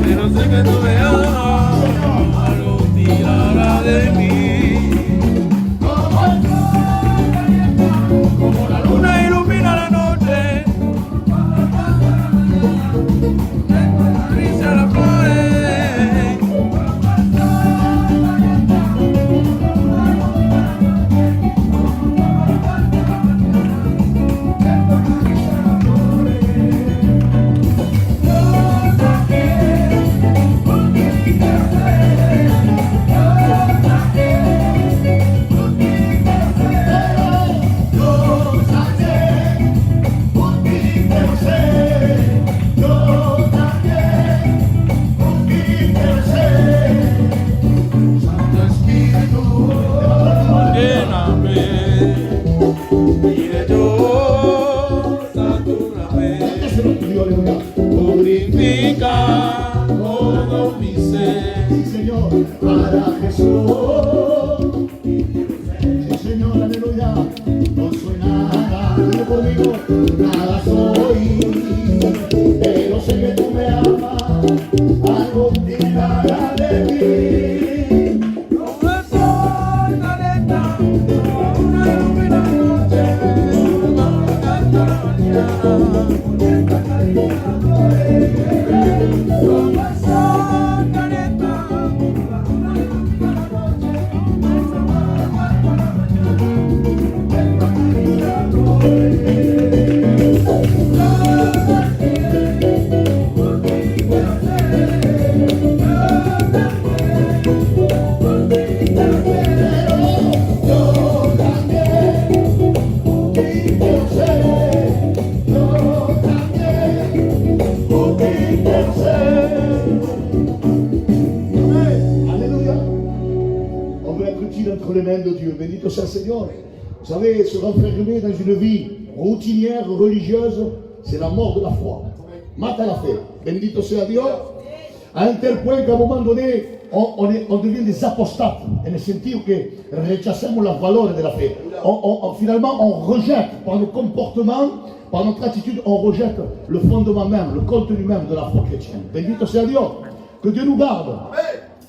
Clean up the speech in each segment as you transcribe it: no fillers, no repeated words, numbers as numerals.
Pero sé que tú me amas, algo tirará de mí. Como la luna ilumina la noche, brilla la flores. Purifica todo mi ser. Sí, Señor, para Jesús. Sí, Señor, aleluya. No soy nada, dile conmigo, nada soy. Pero sé que tú me amas, algo tirará de mí. Como el sol calenta, como una ilumina la noche, como la canta la mañana. Entre les mains de Dieu. Bendito sea el Seigneur. Vous savez, se renfermer dans une vie routinière, religieuse, c'est la mort de la foi. Mata la fe. Bendito sea Dios. À un tel point qu'à un moment donné, on devient des apostates, en le sentido que rechazamos las valores de la fe. Finalement, on rejette par nos comportements, par notre attitude, on rejette le fondement même, le contenu même de la foi chrétienne. Bendito sea Dios. Que Dieu nous garde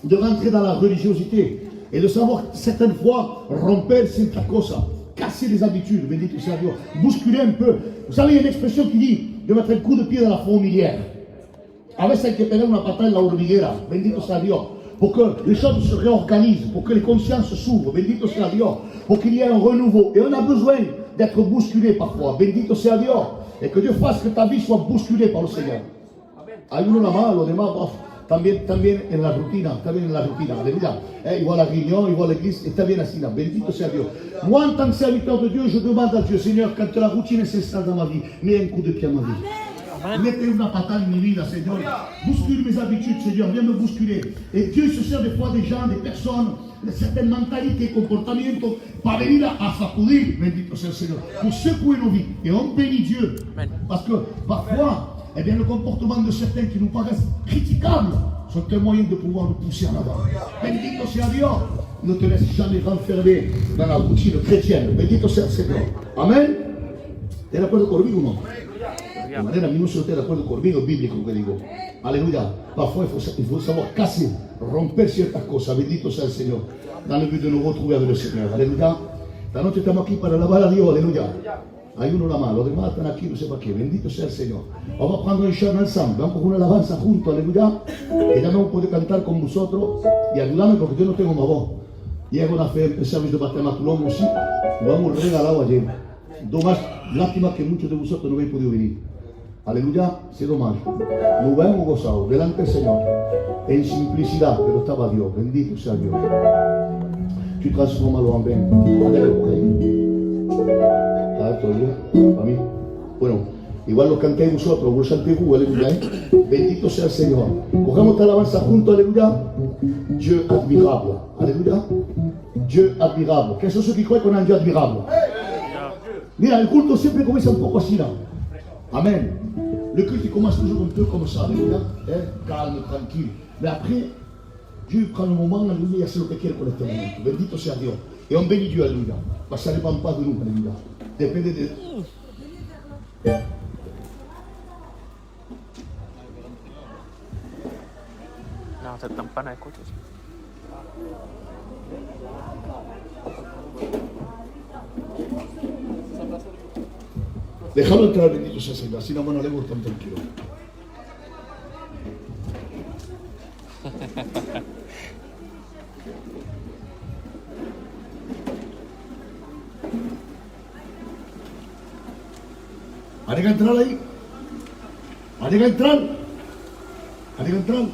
de rentrer dans la religiosité et de savoir certaines fois romper ciertas cosas, casser les habitudes, bendito sea Dios, bousculer un peu. Vous savez, il y a une expression qui dit de mettre un coup de pied dans la fourmilière. A veces hay que pegar una patada en la hormiguera, bendito sea Dios, pour que les choses se réorganisent, pour que les consciences s'ouvrent, bendito sea Dios, pour qu'il y ait un renouveau. Et on a besoin d'être bousculé parfois, bendito sea Dios, et que Dieu fasse que ta vie soit bousculée par le Seigneur. Hay uno nada más, los demás, también en la rutina, aleluya. Il voit la réunion, il voit l'église, está bien así, bendito sea Dios. Moi, en tant que serviteur de Dieu, je demande à Dieu, Seigneur, quand la routine s'installe dans ma vie, mets un coup de pied à ma vie. Mettez una patada en mi vida, Seigneur. Bouscule mes habitudes, Seigneur, viens me bousculer. Et Dieu se sert des fois des gens, des personnes, de certaines mentalités, comportamientos, para venir a sacudir, bendito sea el Seigneur, pour secouer nos vies. Et on bénit Dieu. Parce que parfois, eh bien, le comportement de certains qui nous paraissent critiquables sont un moyen de pouvoir nous pousser en avant. Bendito sea Dios. Ne te laisse jamais renfermer dans la routine chrétienne. Bendito sea el Señor. Amen. ¿Estás de acuerdo conmigo o no? De manera, mi no se esté de acuerdo conmigo, es bíblico lo que digo. Aleluya. Parfois, il faut savoir casser, romper ciertas cosas. Bendito sea el Señor. Dans le but de nous retrouver avec le Seigneur. Aleluya. Esta noche estamos aquí para alabar a Dios. Aleluya. Hay uno nada más, los demás están aquí, no sé para qué. Bendito sea el Señor. Vamos a prendre un chant ensemble, vamos con una alabanza junto, aleluya. Que ya no puedo cantar con vosotros y ayudarme porque yo no tengo más voz. Llego a hacer el servicio de baptême a Toulon aussi. Vamos regalado ayer. Dommage, lástima que muchos de vosotros no habéis podido venir. Aleluya, c'est dommage. Nos hemos gozado delante del Señor en simplicidad, pero estaba Dios. Bendito sea Dios. Tu transformas-lo en bien. Allez, l'oreille. Para mí. Bueno, Igual lo cantéis vosotros, vos chantez vous, aleluya. Bendito sea el Señor. Cogemos esta alabanza juntos, aleluya. Dieu admirable, aleluya. Dieu admirable. Quels sont ceux qui croient qu'on a un Dieu admirable? Mira, el culto siempre comienza un poco así, ¿no? Amen. Le culte il commence toujours un peu comme ça, alléluia. Calme, tranquille. Mais après, Dieu prend le moment, alléluia, y hace lo que quiere con este momento. Bendito sea Dios. Et on bénit Dieu, alléluia. Parce que ça ne dépend pas de nous, alléluia. Dépende de... No, se tampan de coches. Déjalo entrar, bendito sea el Señor. Así no le gusta tan tranquilo. ¿Haré entrar ahí? ¿Haré entrar? ¿Haré entrar?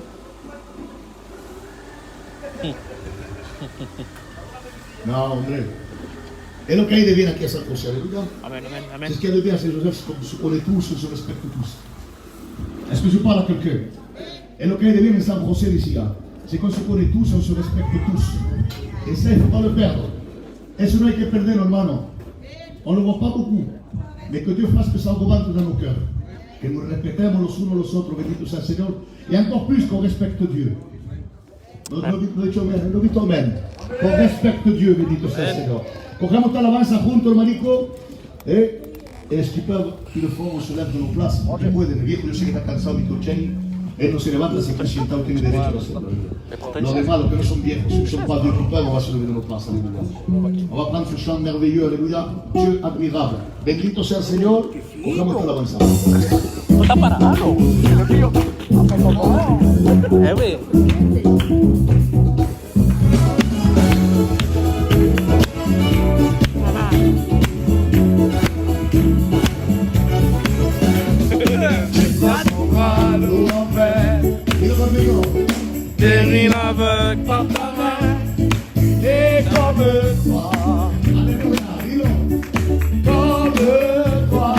No, hombre. Es lo que hay de bien aquí a San José, aleluya. Amén, amén, amén. C'est ce qu'il y a de bien à Saint-Joseph, c'est qu'on se connaît tous, on se respecte tous. Est-ce que je parle à quelqu'un? Et lo que hay de bien en San José ici, c'est qu'on se connaît tous, on se respecte tous. Et ça, il ne faut pas le perdre. Eso no hay que perderlo, hermano. On ne le voit pas beaucoup. Mais que Dieu fasse que ça augmente dans nos cœurs. Que nous respectemos los unos los otros, bendito sea el Señor. Et encore plus qu'on respecte Dieu. Lo he dicho amén. Qu'on respecte Dieu, bendito sea el Señor. Cogemos esta alabanza juntos, hermanico. Es que le fuego se levanta de nos plazas. No puede, el viejo yo sé que está cansado, mi cocheni. Él no se levanta, se está sentado, tiene derecho a hacerlo. Los demás, los que no son viejos, ceux qui sont pas Dieu qui peuvent, on va se lever de nos places, alléluia. On va prendre ce chant merveilleux, alléluia. Dieu admirable. Bendito sea el Señor. Cogemos esta alabanza. Tú estás parado. Güey. Guéris l'aveugle par ta main, et comme toi, comme toi,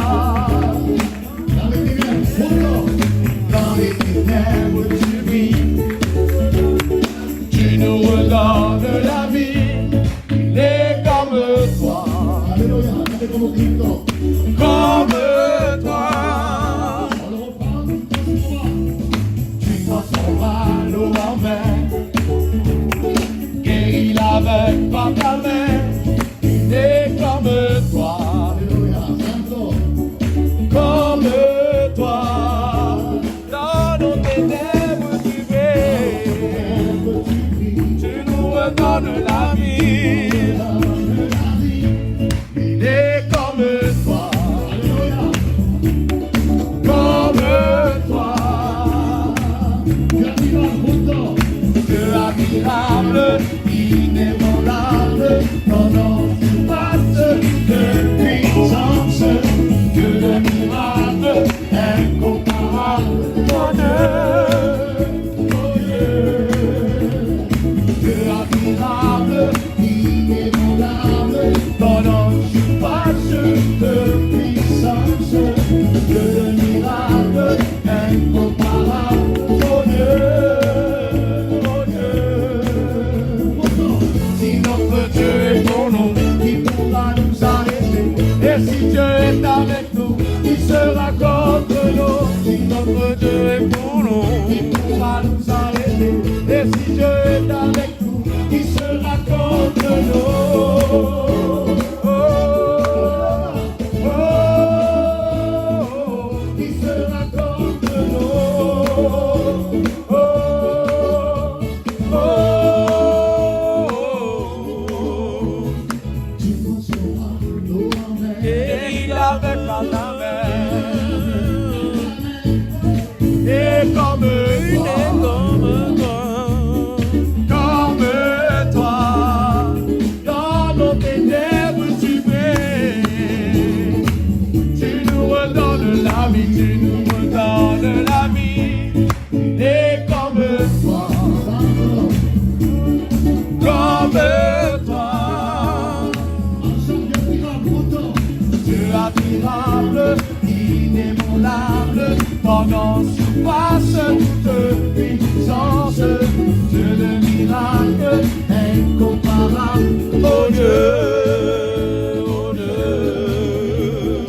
dans les ténèbres tu brilles, tu nous redonnes la vie, et comme toi, comme toi. Guéris l'aveugle par ta main, né comme toi, comme toi, dans nos ténèbres tu brilles, tu nous redonnes la vie, né comme toi, comme toi. Dieu admirable, inébranlable, ton passe de puissance, Dieu de miracle, incomparable, oh Dieu, Dieu admirable, inébranlable, ton passe de puissance, Dieu de miracle, incomparable, oh Dieu. Et si Dieu est avec nous, qui sera contre nous? Si notre Dieu est pour nous, qui pourra nous arrêter? Et si Dieu est avec nous, qui sera contre nous? Qui sera contre nous? Avec la main, et comme toi, dans nos ténèbres tu brilles, tu nous redonnes la vie, tu nous redonnes la vie, et comme toi, puissance surpasse toute puissance. Dieu de miracles incomparable. Oh Dieu, oh Dieu.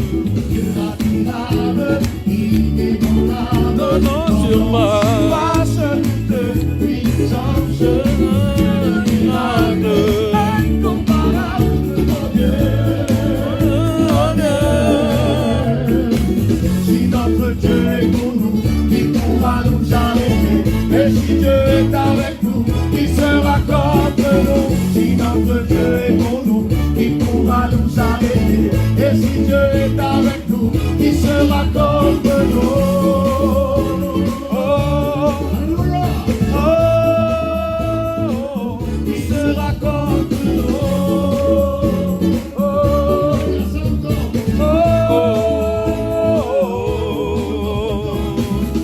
Dieu admirable, inébranlable. Non, surpasse toute puissance. Dieu de miracles incomparable. Oh Dieu, oh Dieu. Si notre Dieu est pour nous, qui pourra nous arrêter? Et si Dieu est avec nous, qui sera contre nous? Si notre Dieu est pour nous, qui pourra nous arrêter? Et si Dieu est avec nous, qui sera contre nous? Oh, oh, qui sera contre nous? Oh,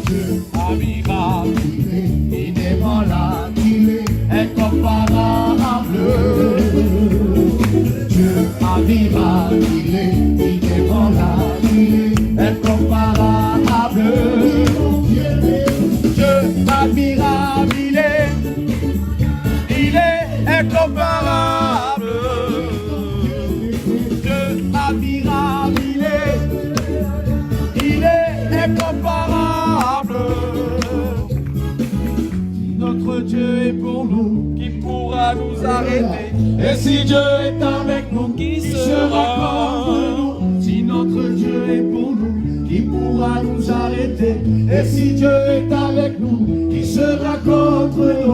Dieu admirable, inébranlable, incomparable. Dieu admirable, inébranlable, incomparable. Dieu admirable, il est incomparable. Dieu admirable, il est incomparable. Notre Dieu est pour nous, qui pourra nous arrêter? Et si Dieu est avec nous, qui sera contre nous? Si notre Dieu est pour nous, qui pourra nous arrêter? Et si Dieu est avec nous, qui sera contre nous?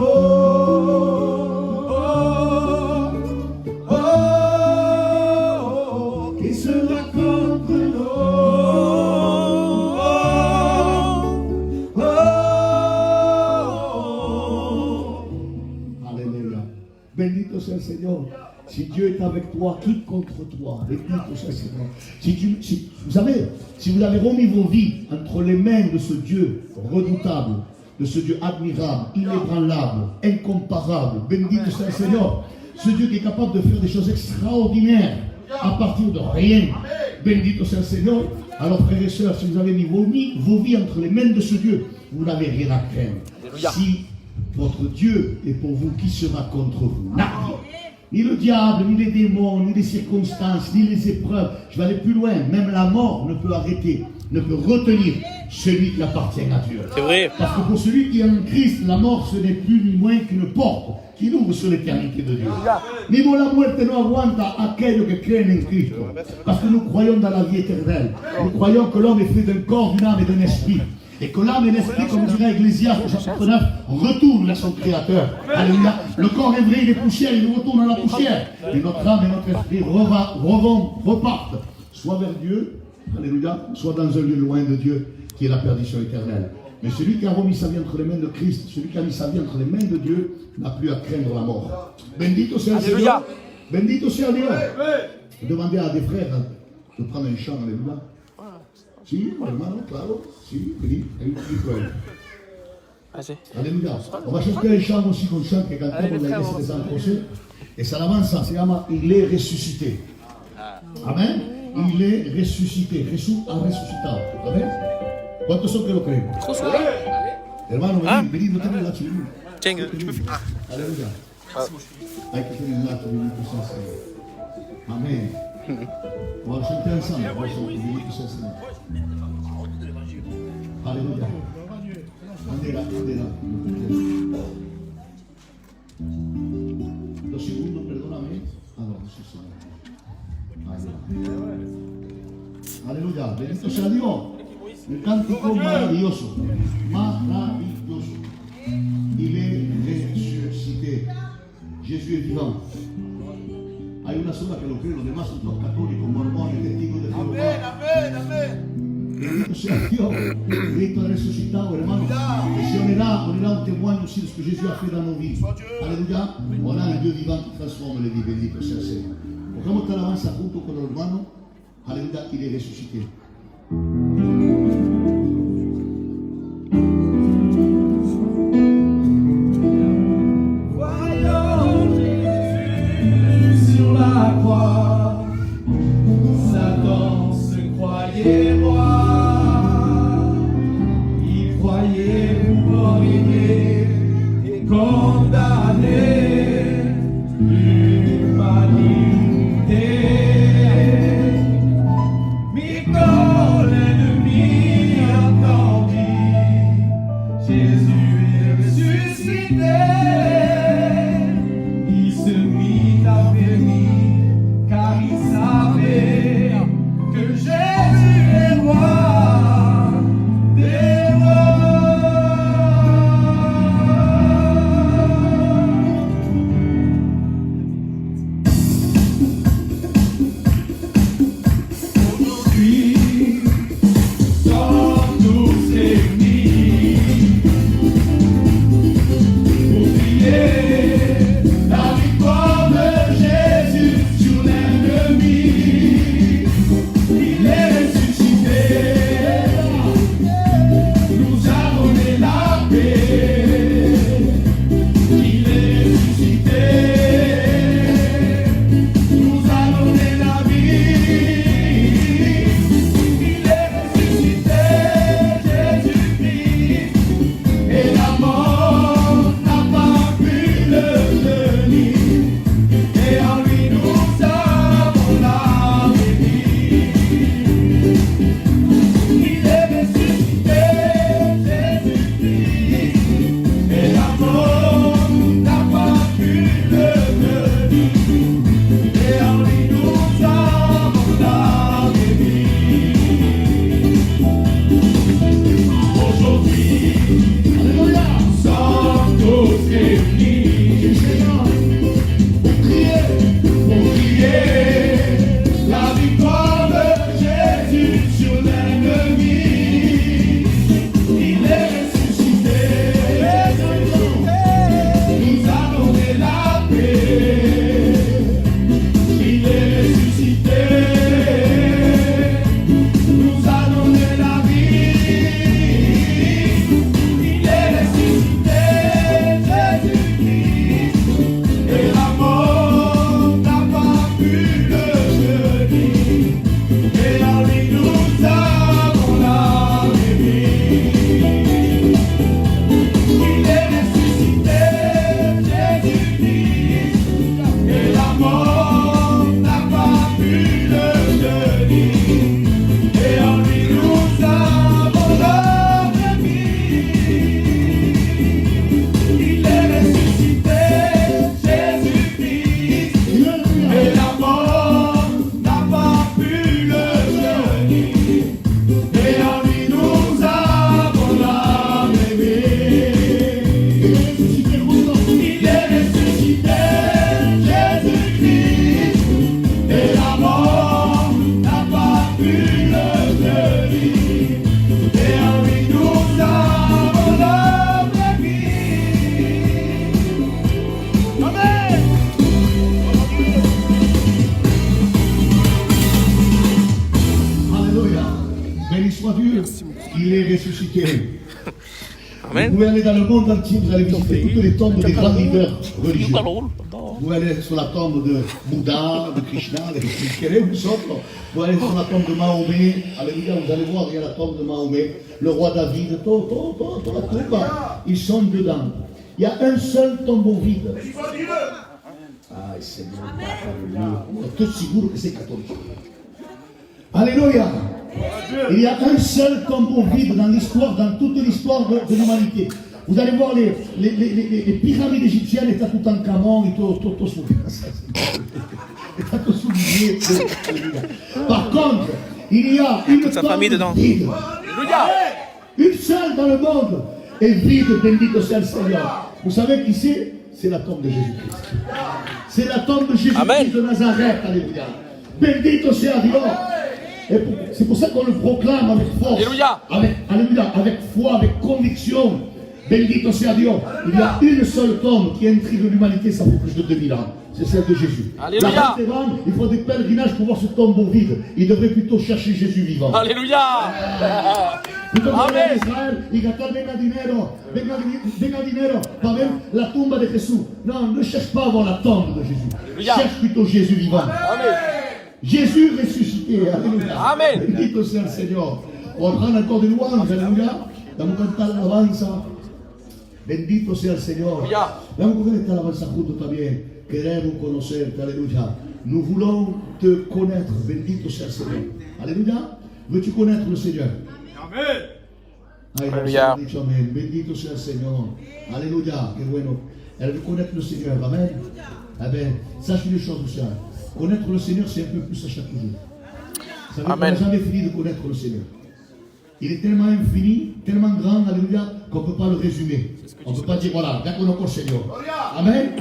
Oh, oh, oh, qui sera contre nous? Bendito sea el Señor. Si Dieu est avec toi, qui contre toi? Bendito sea el Señor. Vous savez, si vous avez remis vos vies entre les mains de ce Dieu redoutable, de ce Dieu admirable, inébranlable, incomparable, bendito sea el Señor, ce Dieu qui est capable de faire des choses extraordinaires à partir de rien, bendito sea el Señor. Alors frères et sœurs, si vous avez mis vos vies entre les mains de ce Dieu, vous n'avez rien à craindre. Si votre Dieu est pour vous, qui sera contre vous? Ni le diable, ni les démons, ni les circonstances, ni les épreuves. Je vais aller plus loin. Même la mort ne peut arrêter, ne peut retenir celui qui appartient à Dieu. C'est vrai. Parce que pour celui qui est en Christ, la mort, ce n'est plus ni moins qu'une porte qui ouvre sur l'éternité de Dieu. Mismo la muerte no aguanta aquellos que creen en Cristo. Parce que nous croyons dans la vie éternelle. Nous croyons que l'homme est fait d'un corps, d'une âme et d'un esprit. Et que l'âme et l'esprit, comme dirait Ecclésiaste au chapitre 9, retournent vers son Créateur. Alléluia. Le corps est vrai, il est poussière, il retourne à la poussière. Et notre âme et notre esprit repartent, soit vers Dieu, alléluia, soit dans un lieu loin de Dieu, qui est la perdition éternelle. Mais celui qui a remis sa vie entre les mains de Christ, celui qui a mis sa vie entre les mains de Dieu, n'a plus à craindre la mort. Bendito sea el Señor. Bendito sea Dios. Demandez à des frères de prendre un chant, alléluia. Si, hermano, claro, si, oui, Vas-y. Alléluia. On va chanter un chant aussi qu'on chante, que cantamos en la iglesia de San José. Et ça alabanza se llama Il est ressuscité. Amen. Il est ressuscité. Jesús ha resucitado. Amen. ¿Cuántos son que lo creen? Hermano, vení, no tenés la chilena. Tiens, tu peux faire. Alléluia. Hay que tener la chilena pour ça, Seigneur. Amen. On va chanter ensemble. On va chanter pour ça, Seigneur. Alléluia. Andela. Dos segundos, perdóname. Adoro, sí, Señor. Aleluya. Bendito sea Dios. Un cántico maravilloso. Maravilloso. Il est ressuscité. Jésus est vivant. Hay una sola que lo cree, los demás son todos católicos, mormones, testigos de Jehová. Amén. Bendito sea Dios. Cristo ha resucitado, hermano. Et si on est là un témoigne aussi de ce que Jésus a fait dans nos vies. Alléluia. On a un Dieu vivant qui transforme les vies. Bendito sea el Señor. Pongamos esta alabanza junto con los hermanos. Alléluia, il est ressuscité. Voyons Jésus sur la croix, Satan se croyait roi. condamné l'humanité. Mais quand l'ennemi entendit Jésus est ressuscité, il se mit à venir, car il savait que Jésus est roi des Aujourd'hui, sommes tous réunis pour prier la victoire de Jésus sur l'ennemi. Il est ressuscité, nous a donné la paix. Il est ressuscité, nous a donné la vie. Il est ressuscité, Jésus-Christ, et la mort n'a pas pu le tenir. Et en lui nous avons la vie. Il est ressuscité, Jésus-Christ, et la mort n'a pas pu le tenir. Et en lui nous avons la vie. Aujourd'hui, Alléluia. nous sommes tous réunis pour prier la victoire de Jésus sur l'ennemi. Il est ressuscité, nous a donné la paix. Il est ressuscité, nous a donné la vie. Il est ressuscité, Jésus-Christ, et la mort n'a pas pu le tenir. Et en lui nous avons la vie. Il est ressuscité, Jésus-Christ, et la mort n'a pas pu le tenir. Et en lui nous avons la vie. Il est ressuscité, Jésus-Christ, et la mort n'a pas pu le tenir. Et en lui nous avons la vie. Il est ressuscité, Jésus-Christ, et la mort n'a pas pu le tenir. Et en lui nous avons la vie. Amen. Alléluia. Béni soit Dieu. Il est ressuscité. Vous Amen. pouvez aller dans le monde entier, vous allez visiter toutes les tombes des grands leaders religieux. Parole. Vous pouvez aller sur la tombe de Bouddha, de Krishna, de quel est vous autres. Vous pouvez aller sur la tombe de Mahomet. Alléluia, vous allez voir, il y a la tombe de Mahomet, le roi David, la tombe, ils sont dedans. Il y a un seul tombeau vide. Ah, Seigneur, je te seguro que c'est catholique. Alléluia. Il y a un seul tombeau vide dans l'histoire, dans toute l'histoire de l'humanité. Vous allez voir les pyramides égyptiennes, et tout en camon, et tout souligné. Par contre, il y a une Toute sa famille dedans. tombe vide. Une seule dans le monde est vide, bendito soit le Seigneur. Vous savez qui c'est? C'est la tombe de Jésus-Christ. C'est la tombe de Jésus-Christ Amen. de Nazareth. Alléluia. Bendito soit Dieu. Et c'est pour ça qu'on le proclame avec force. Alléluia. Alléluia, avec foi, avec conviction. Bendito soit Dieu. Il y a une seule tombe qui intrigue l'humanité, ça fait plus de 2000 ans. C'est celle de Jésus. Alléluia. La Bethléem, il faut des pèlerinages pour voir ce tombeau vide. Il devrait plutôt chercher Jésus vivant. Alléluia. Plutôt que Amen. en Israël y gastar venga dinero para ver la tumba de Jésus. Non, ne cherche pas à voir la tombe de Jésus. Alléluia. Cherche plutôt Jésus vivant. Amen. Jésus ressuscité. Alléluia. Amen. Bendito sea el Señor. On va prendre encore des louanges. Alléluia. Vamos a cantar la alabanza. Bendito sea el Señor. Ya. Vamos a coger esta alabanza juntos también. Queremos conocerte, aleluya. Nous voulons te connaître. Bendito sea el Señor. Alléluia. Veux-tu connaître le Seigneur? Amen. Ay, Aleluya. dicho amén. Bendito sea el Señor. Alléluia. Qué bueno. Elle veut connaître le Seigneur. Amen. Amen. Sache une chose, monsieur. Connaître le Seigneur, c'est un peu plus à chaque jour. Ça veut dire qu'on n'a Amen. jamais fini de connaître le Seigneur. Il est tellement infini, tellement grand, alléluia, qu'on ne peut pas le résumer. On ne peut pas dire, voilà, bien qu'on encore le Seigneur. Amen.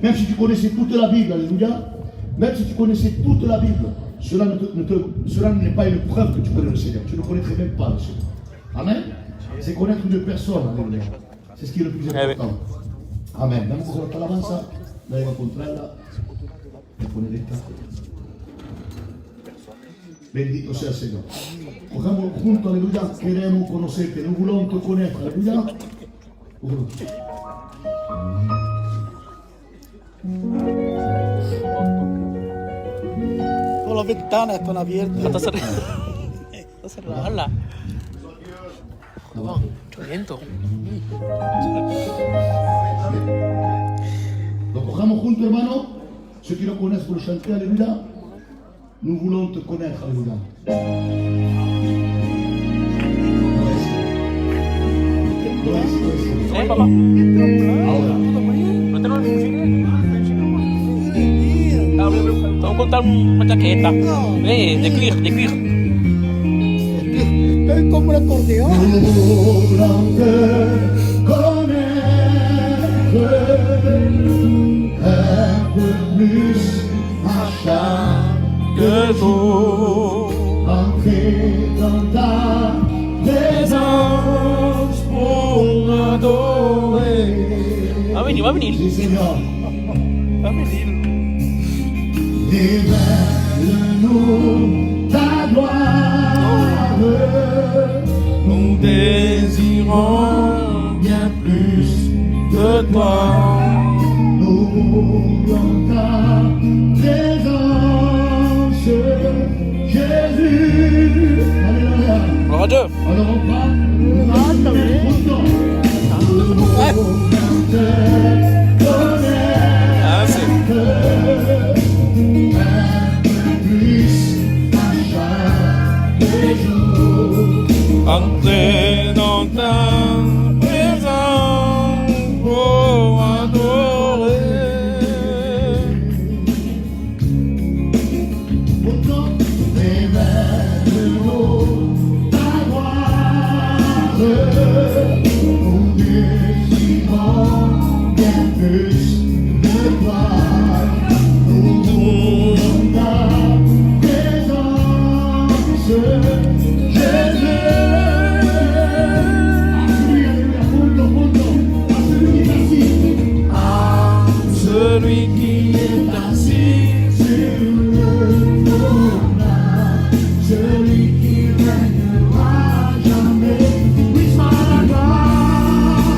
Même si tu connaissais toute la Bible, alléluia, même si tu connaissais toute la Bible, cela n'est pas une preuve que tu connais le Seigneur. Tu ne connaîtrais même pas le Seigneur. Amen. C'est connaître une personne, alléluia. C'est ce qui est le plus important. Amen. Vamos a cortar la alabanza, la iba a encontrarla, y poner esta. Bendito sea el Señor. Cojamos juntos, aleluya, queremos conocerte, nous voulons te connaître, aleluya. Con las ventanas están abiertas. Está cerrada. Está cerrada. Hola. Oh, mucho viento. Lo cojamos juntos, hermano. Ceux qui le connaissent pour le chanter, alléluia. Nous voulons te connaître, alléluia. Papá. Ahora. No te lo Vamos a contar una chaqueta. De cuir, de cuir. Estoy como un acordeón. Nous voulons te connaître un peu plus à chaque jour. Entrer dans ta présence pour m'adorer. Va a venir. Oui, Seigneur. Va a venir. Révèle-nous ta gloire. Nous désirons bien plus de toi. Nous voulons ta présence, Jésus. Alléluia. Gloire à Dieu. Alors on prend. Ah, c'est. Entrer dans ta présence pour adorer. Révèle-nous ta gloire. Nous désirons bien plus de toi. Nous voulons ta présence, Jésus. Celui qui est assis sur le trône, celui qui règnera jamais. Oui, soit la gloire,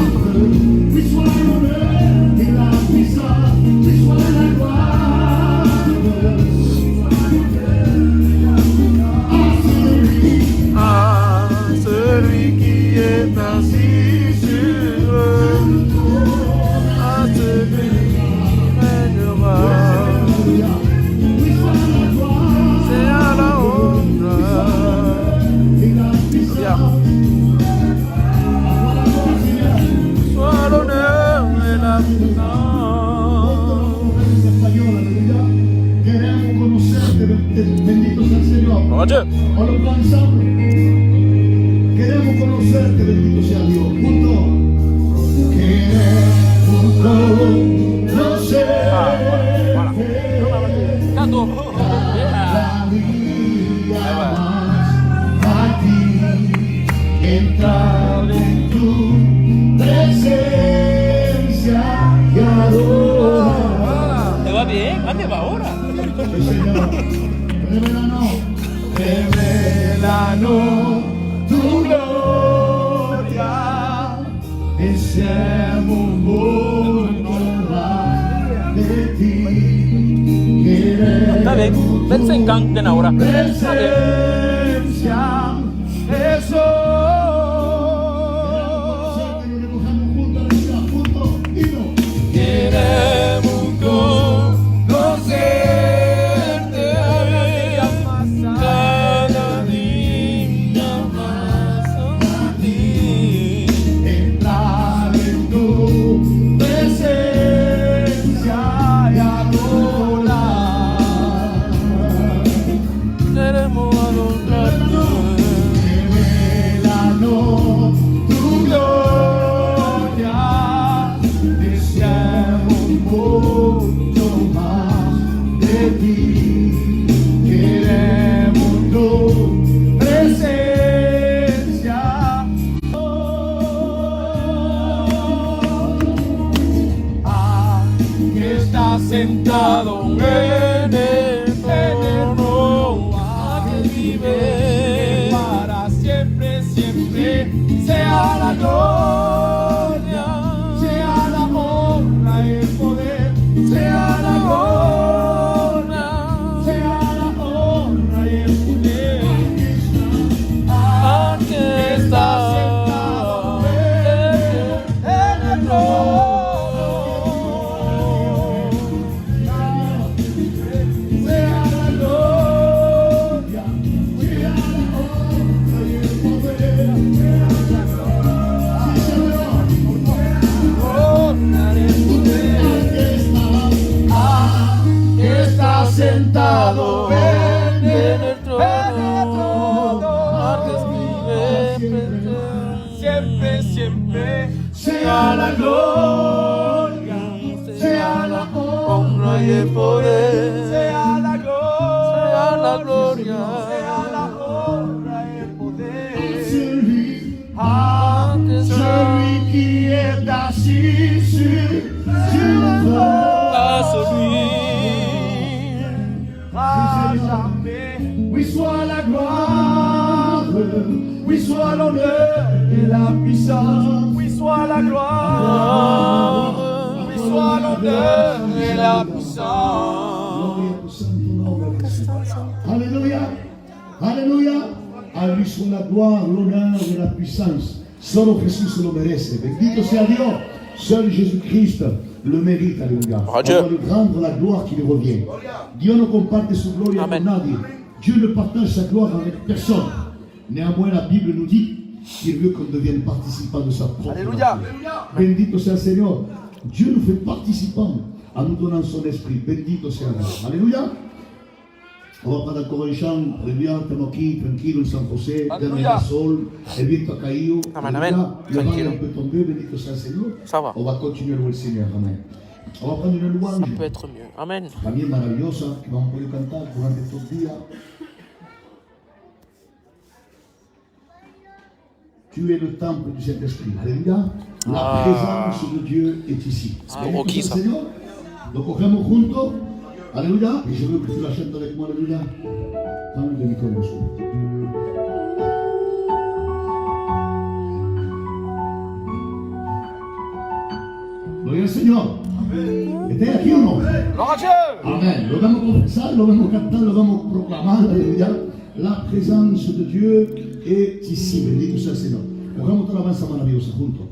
oui, soit l'honneur et la puissance, oui, soit la gloire. À celui qui est assis sur le trône, à celui c'est à la honte. Soit l'honneur et la puissance. Queremos conocerte, bendito sea el Señor. Gloire à Dieu. On le prend ensemble. Queremos conocerte, bendito sea Dios. Juntos. Queremos conocerte. Canto. Cada día más a ti. Entrar en tu presencia y adorar. ¿Te va bien? ¿Dónde va ahora? Sí, Señor. Revelanos tu gloria. Deseamos volver de ti. Está bien. Ven, se encanten ahora. Presencia, eso. está sentado en el trono, que vive para siempre, siempre, sea la gloria, sea la honra y el poder, sea la gloria, sea la honra y el poder, que está sentado en el trono. Sentado en el trono, siempre, siempre, sea la gloria, sea la honra y el poder, sea la gloria, sea la honra y el poder, celui qui est assis sur le trône. Oui, soit la gloire, oui, soit l'honneur et la puissance, oui, soit la gloire, oui, soit l'honneur et la puissance. Alléluia, Alléluia. A lui soit la gloire, l'honneur et la puissance. Solo Jesús lo merece. Bendito sea Dios. Seul Jésus-Christ le mérite, alléluia. On doit lui rendre la gloire qui lui revient. Dieu ne comparte su gloria con nadie. Dieu ne partage sa gloire avec personne. Néanmoins, la Bible nous dit qu'il veut qu'on devienne participant de sa propre gloire. Bendito sea el Señor. Dieu nous fait participants en nous donnant son esprit. Bendito sea Dios. Alléluia. On va prendre encore un chant. Alléluia. Estamos aquí, tranquilo, en San José. Dernier sol. El viento ha caído. Amen, amen. Le vent est un peu tombé. Bendito sea el Señor. Ça va. On va continuer à louer le Seigneur. Amen. On va prendre une louange. Ça peut être mieux. Amen. También maravillosa que vamos a poder cantar durante estos días. Tu es le temple du Saint-Esprit. Alléluia. La présence de Dieu est ici. Pour qui ça? Señor. Lo cogemos juntos. Alléluia. Et je veux que tu la chantes avec moi. Alléluia. Dame le micro de sous. Gloria al Señor. ¿Estáis aquí o no? Amén. Lo vamos a confesar, lo vamos a cantar, lo vamos a proclamar. Alléluia. La présence de Dieu est ici. Bendito sea el Señor. Cogemos toda la alabanza maravillosa juntos.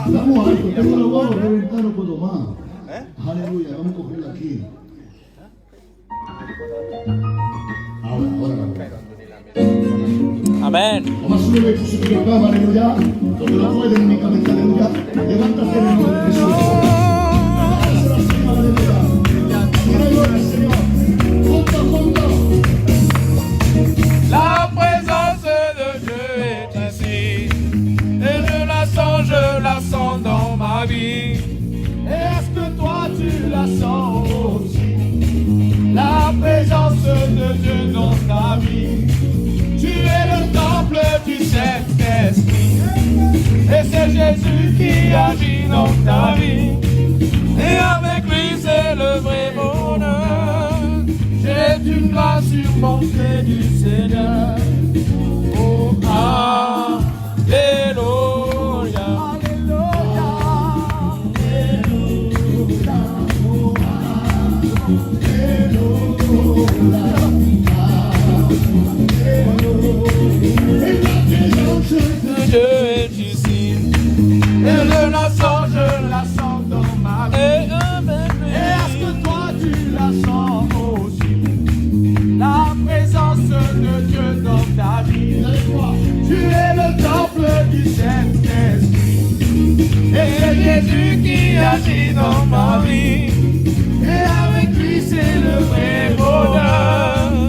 Vamos alto, tengo la voz, reventar no puedo más. Aleluya, vamos a cogerla aquí. Ahora la Amen. vamos a subir tu superior, aleluya. Donde lo pueden únicamente, aleluya. Levántate en el nombre de Jesús. Dáselo al Señor, aleluya. Gloria al Señor. Juntos. La présence de Dieu est ici, et je la sens dans ma vie. Est-ce que toi tu la sens aussi? La présence de Dieu dans ta vie. Tu es le temple du Saint-Esprit, et c'est Jésus qui agit dans ta vie. Et avec lui c'est le vrai bonheur. J'ai une grâce surmontée du Seigneur. Oh, alléluia. Dieu est ici, et je la sens dans ma vie. Et est-ce que toi tu la sens aussi? La présence de Dieu dans ta vie. Tu es le temple du Saint-Esprit, et c'est Jésus qui agit dans ma vie. Et avec lui c'est le vrai bonheur.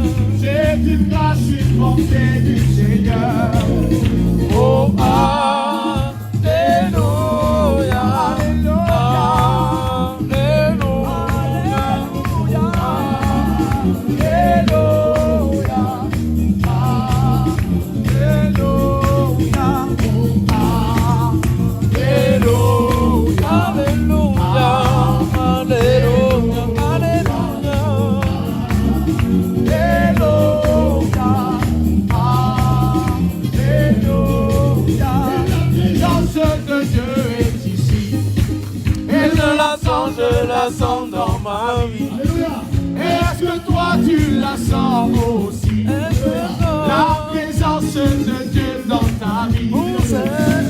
sens aussi la présence de Dieu dans ta vie.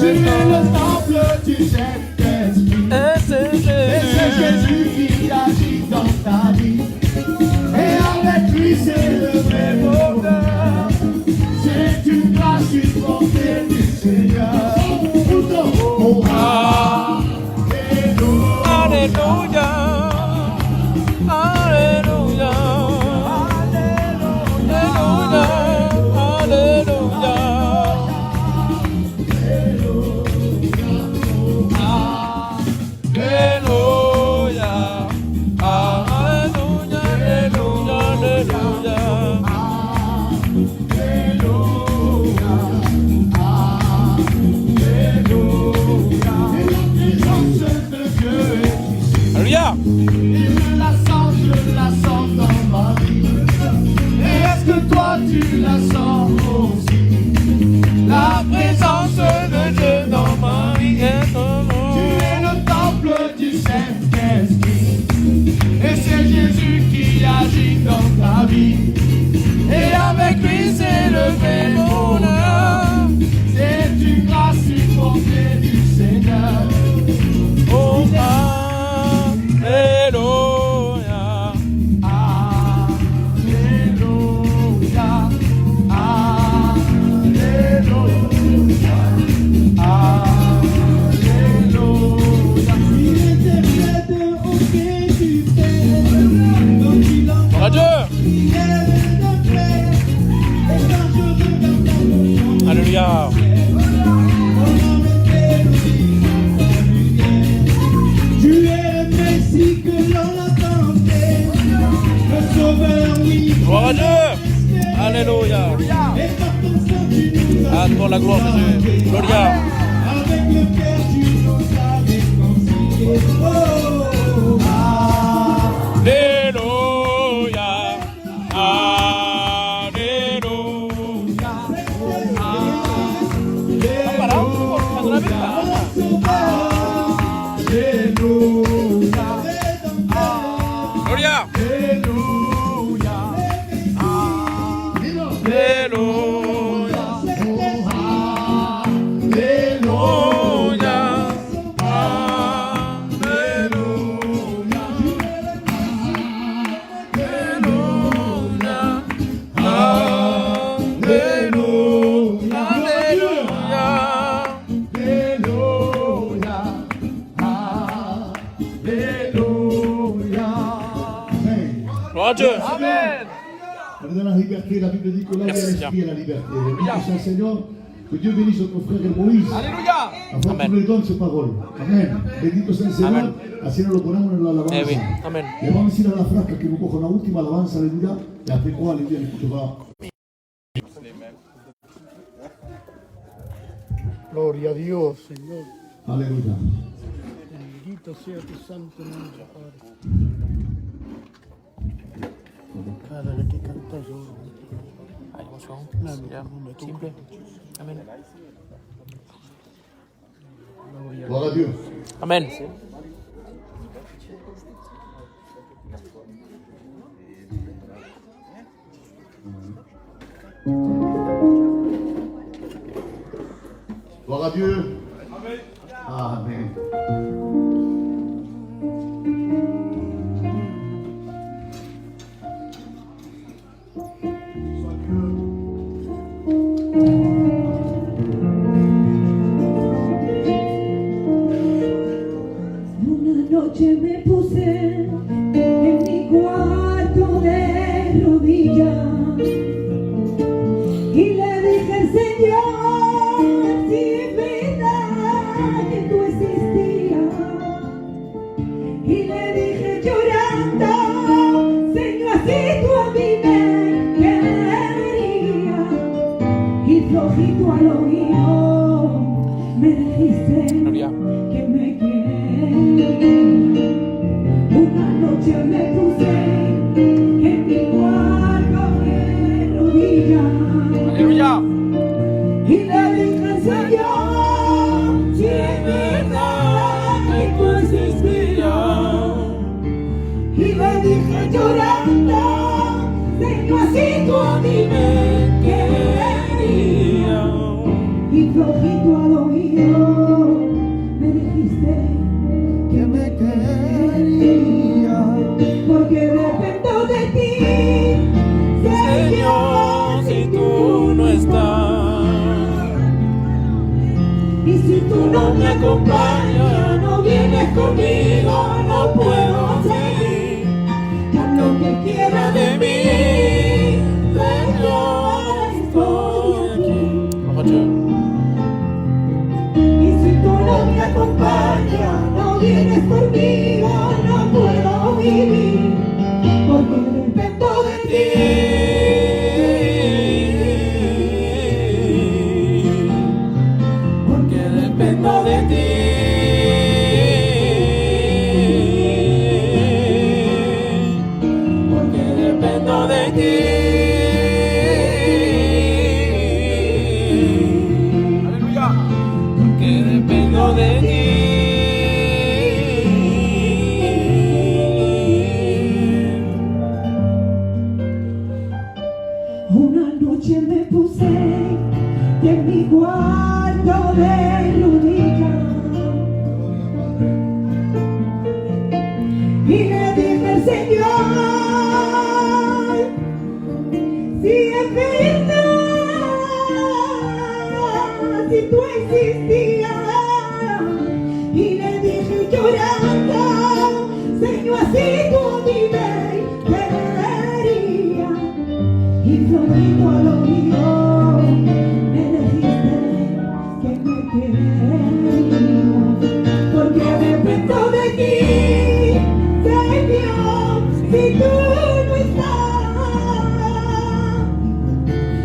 Tu es le temple du Saint-Esprit. Et c'est Jésus qui agit dans ta vie. Et avec lui c'est le vrai bonheur. C'est une grâce, une bonté du Seigneur. Oh, Alléluia. Alléluia. Alléluia. Alléluia. Et je la sens dans ma vie. Et est-ce que toi tu la sens aussi? La présence de Dieu dans ma vie. Tu es le temple du Saint-Esprit. Et c'est Jésus qui agit dans ta vie. Et avec lui c'est le vrai bonheur. C'est une grâce, une bonté du Seigneur. Oh, Alléluia. Alléluia. Alléluia. Il interprète auquel tu fais. Donc il en Adieu. Alléluia. Tu es le Messie que l'on attendait, le Sauveur, oui. Gloire à Dieu. Alléluia. Et par ton sang, tu nous as À toi la gloire, Jésus. Gloria. avec le cœur, tu nous as réconciliés. Oh, Alléluia. Gloria. Gloire à Dieu. Amen. Dans la liberté, la Bible dit que là où il y a l'esprit et la liberté. Béni soit Seigneur, que Dieu bénisse notre frère Moïse. Alléluia. Afin que tu nous donnes ses paroles. Amen. Bendito sea el Señor. Así nos lo ponemos en la alabanza. Eh oui. Amen. Le vamos a decir a la frasca que nos coja la última alabanza, aleluya. Y après quoi, aleluya, écoutera. Gloria a Dios, Señor. Aleluya. Bendito sea tu santo nombre, Padre. Cada vez que cantas yo. Hay emoción. Ya. Simple. Amen. Gloire à Dieu. Amen. Gloire à Dieu. Amen. Una noche me puse en mi cuarto de rodillas y le dije, Señor, si vida no me acompañas, no vienes conmigo, no puedo seguir. Haz lo que quieras de mí, Señor, estoy aquí. Gloire à Dieu. Y si tú no me acompañas, no vienes conmigo, no puedo vivir, porque dependo de ti. Porque dependo de ti. Porque dependo de ti. Alléluia. Porque dependo de ti. Una noche me puse en mi cuarto de rodillas y le dije al Señor, si es verdad, si tú existías, y le dije llorando, Señor, si tú vives, quería. Y flojito al oído me dijiste que me querías, porque dependo de ti, Señor, si tú no estás.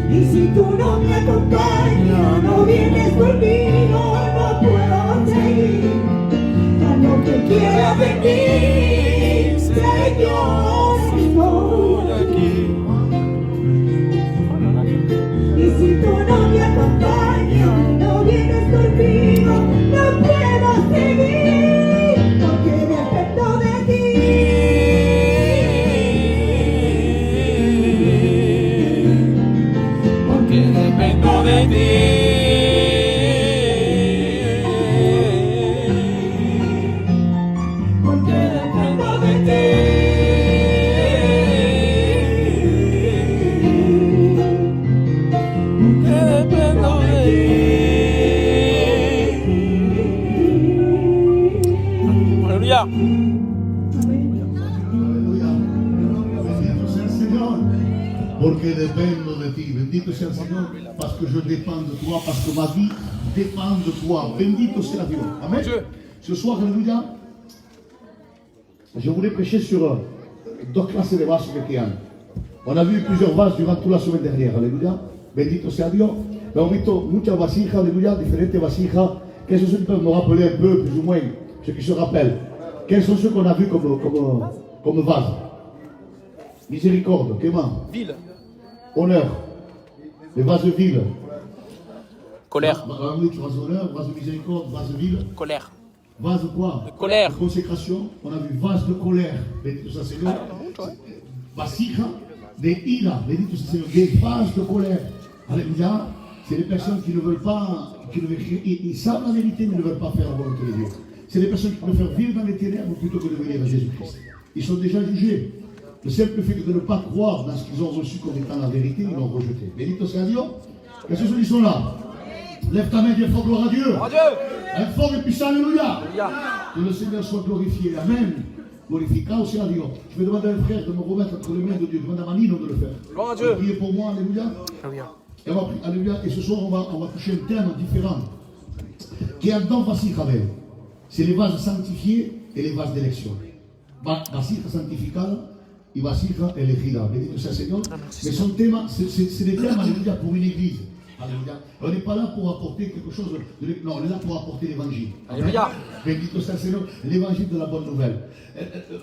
Y si tú no me acompañas, no vienes conmigo, no puedo seguir. Haz lo que quieras de mí, Señor, estoy aquí. Y si tú no me acompañas, no vienes conmigo, no puedo seguir, porque dependo de ti. Porque dependo de ti. Porque dependo de ti. Porque dependo de ti. Alléluia. Aleluya. Bendito sea el Señor. Porque dependo de ti. Bendito sea el Señor. Parce que je dépends de toi. Parce que ma vie dépend de toi. Bendito sea Dieu. Amen. Ce soir, Alléluia, je voulais prêcher sur deux classes de vases que hay. On a vu plusieurs vases durant toute la semaine dernière. Alléluia. Bendito sea Dios. Hemos visto muchas vasijas, Alléluia, différentes vasijas. Quels sont ceux qui peuvent me rappeler un peu, plus ou moins, ceux qui se rappellent? Quels sont ceux qu'on a vus comme vases? Miséricorde, Clément. Ville. Honneur. Les vases de ville. Colère. Vase d'honneur, vase de miséricorde, vase de ville. Colère. Vase de quoi? De colère. De consécration. On a vu vase de colère. Bendito sea Señor. Vasija de ira. Bendito sea Señor. Des vases de colère. Alléluia. C'est les personnes qui ne veulent pas, ils savent la vérité, mais ne veulent pas faire la volonté de Dieu. C'est les personnes qui préfèrent vivre dans les ténèbres plutôt que de venir à Jésus-Christ. Ils sont déjà jugés. Le simple fait de ne pas croire dans ce qu'ils ont reçu comme étant la vérité, ils l'ont rejeté. Bendito sea Dieu. Que ceux qui sont là, lève ta main, dis fort gloire à Dieu. Un fort et puissant, alléluia. Que le Seigneur soit glorifié. Amen. Glorificado sea Dieu. Je vais demander à un frère de me remettre entre les mains de Dieu. Demande à Manino de le faire. Gloire à Dieu. Priez pour moi, alléluia. Alléluia. Et, alléluia. Et ce soir, on va toucher un thème différent. Qui est un don vasija. C'est les vases sanctifiés et les vases d'élection. Vasija santificada y vasija elegida. Bendito sea el Señor. Mais son thème, c'est des thèmes, alléluia, pour une église. Alléluia. On n'est pas là pour apporter quelque chose. Non, on est là pour apporter l'évangile. Alléluia. Bendito sea el Señor. L'évangile de la bonne nouvelle.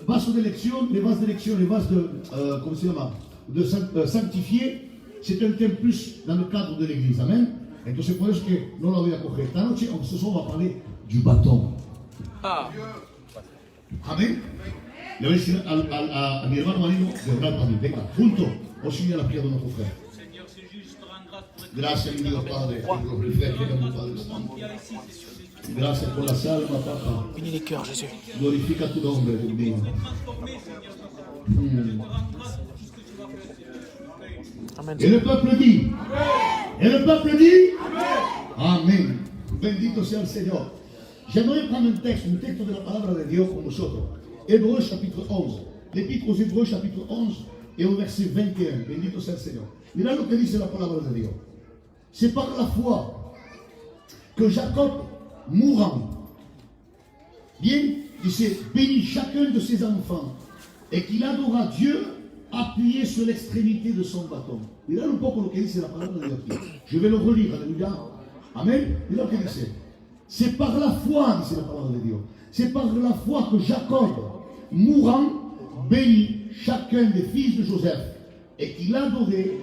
Vases d'élection, les vases d'élection, les vases de, comment se llama, de sanctifiés, c'est un thème plus dans le cadre de l'église. Amen. Entonces, por eso que no lo voy a coger. Esta noche, ce soir, on va parler du bâton. Ah. Amén. Le voy a decir a mi hermano Marino de orar para mí. Venga, junto, os sigue a la pierna de nuestro frère. Gracias, mi Dios Padre, por los reflejos de mi Padre Santo. Gracias por las almas, Papá. Bénis les cœurs, Jésus. Glorifica tu nombre, Dios mío. Amen. Et le peuple dit. Et le peuple dit. Amen. Bendito sea el Señor. J'aimerais prendre un texte de la parole de Dieu pour nosotros. Hébreux chapitre 11. L'épître aux Hébreux chapitre 11 et au verset 21. Bendito sea el Señor. Mira lo que dice la palabra de Dios. C'est par la foi que Jacob, mourant, bien, dice, bénit chacun de ses enfants et qu'il adora Dieu appuyé sur l'extrémité de son bâton. Mira un poco lo que dice la palabra de Dios. Je vais le relire, alléluia. Amen. Mira lo que dice. C'est par la foi, dice la parole de Dieu. C'est par la foi que Jacob, mourant, bénit chacun des fils de Joseph et qu'il adorait,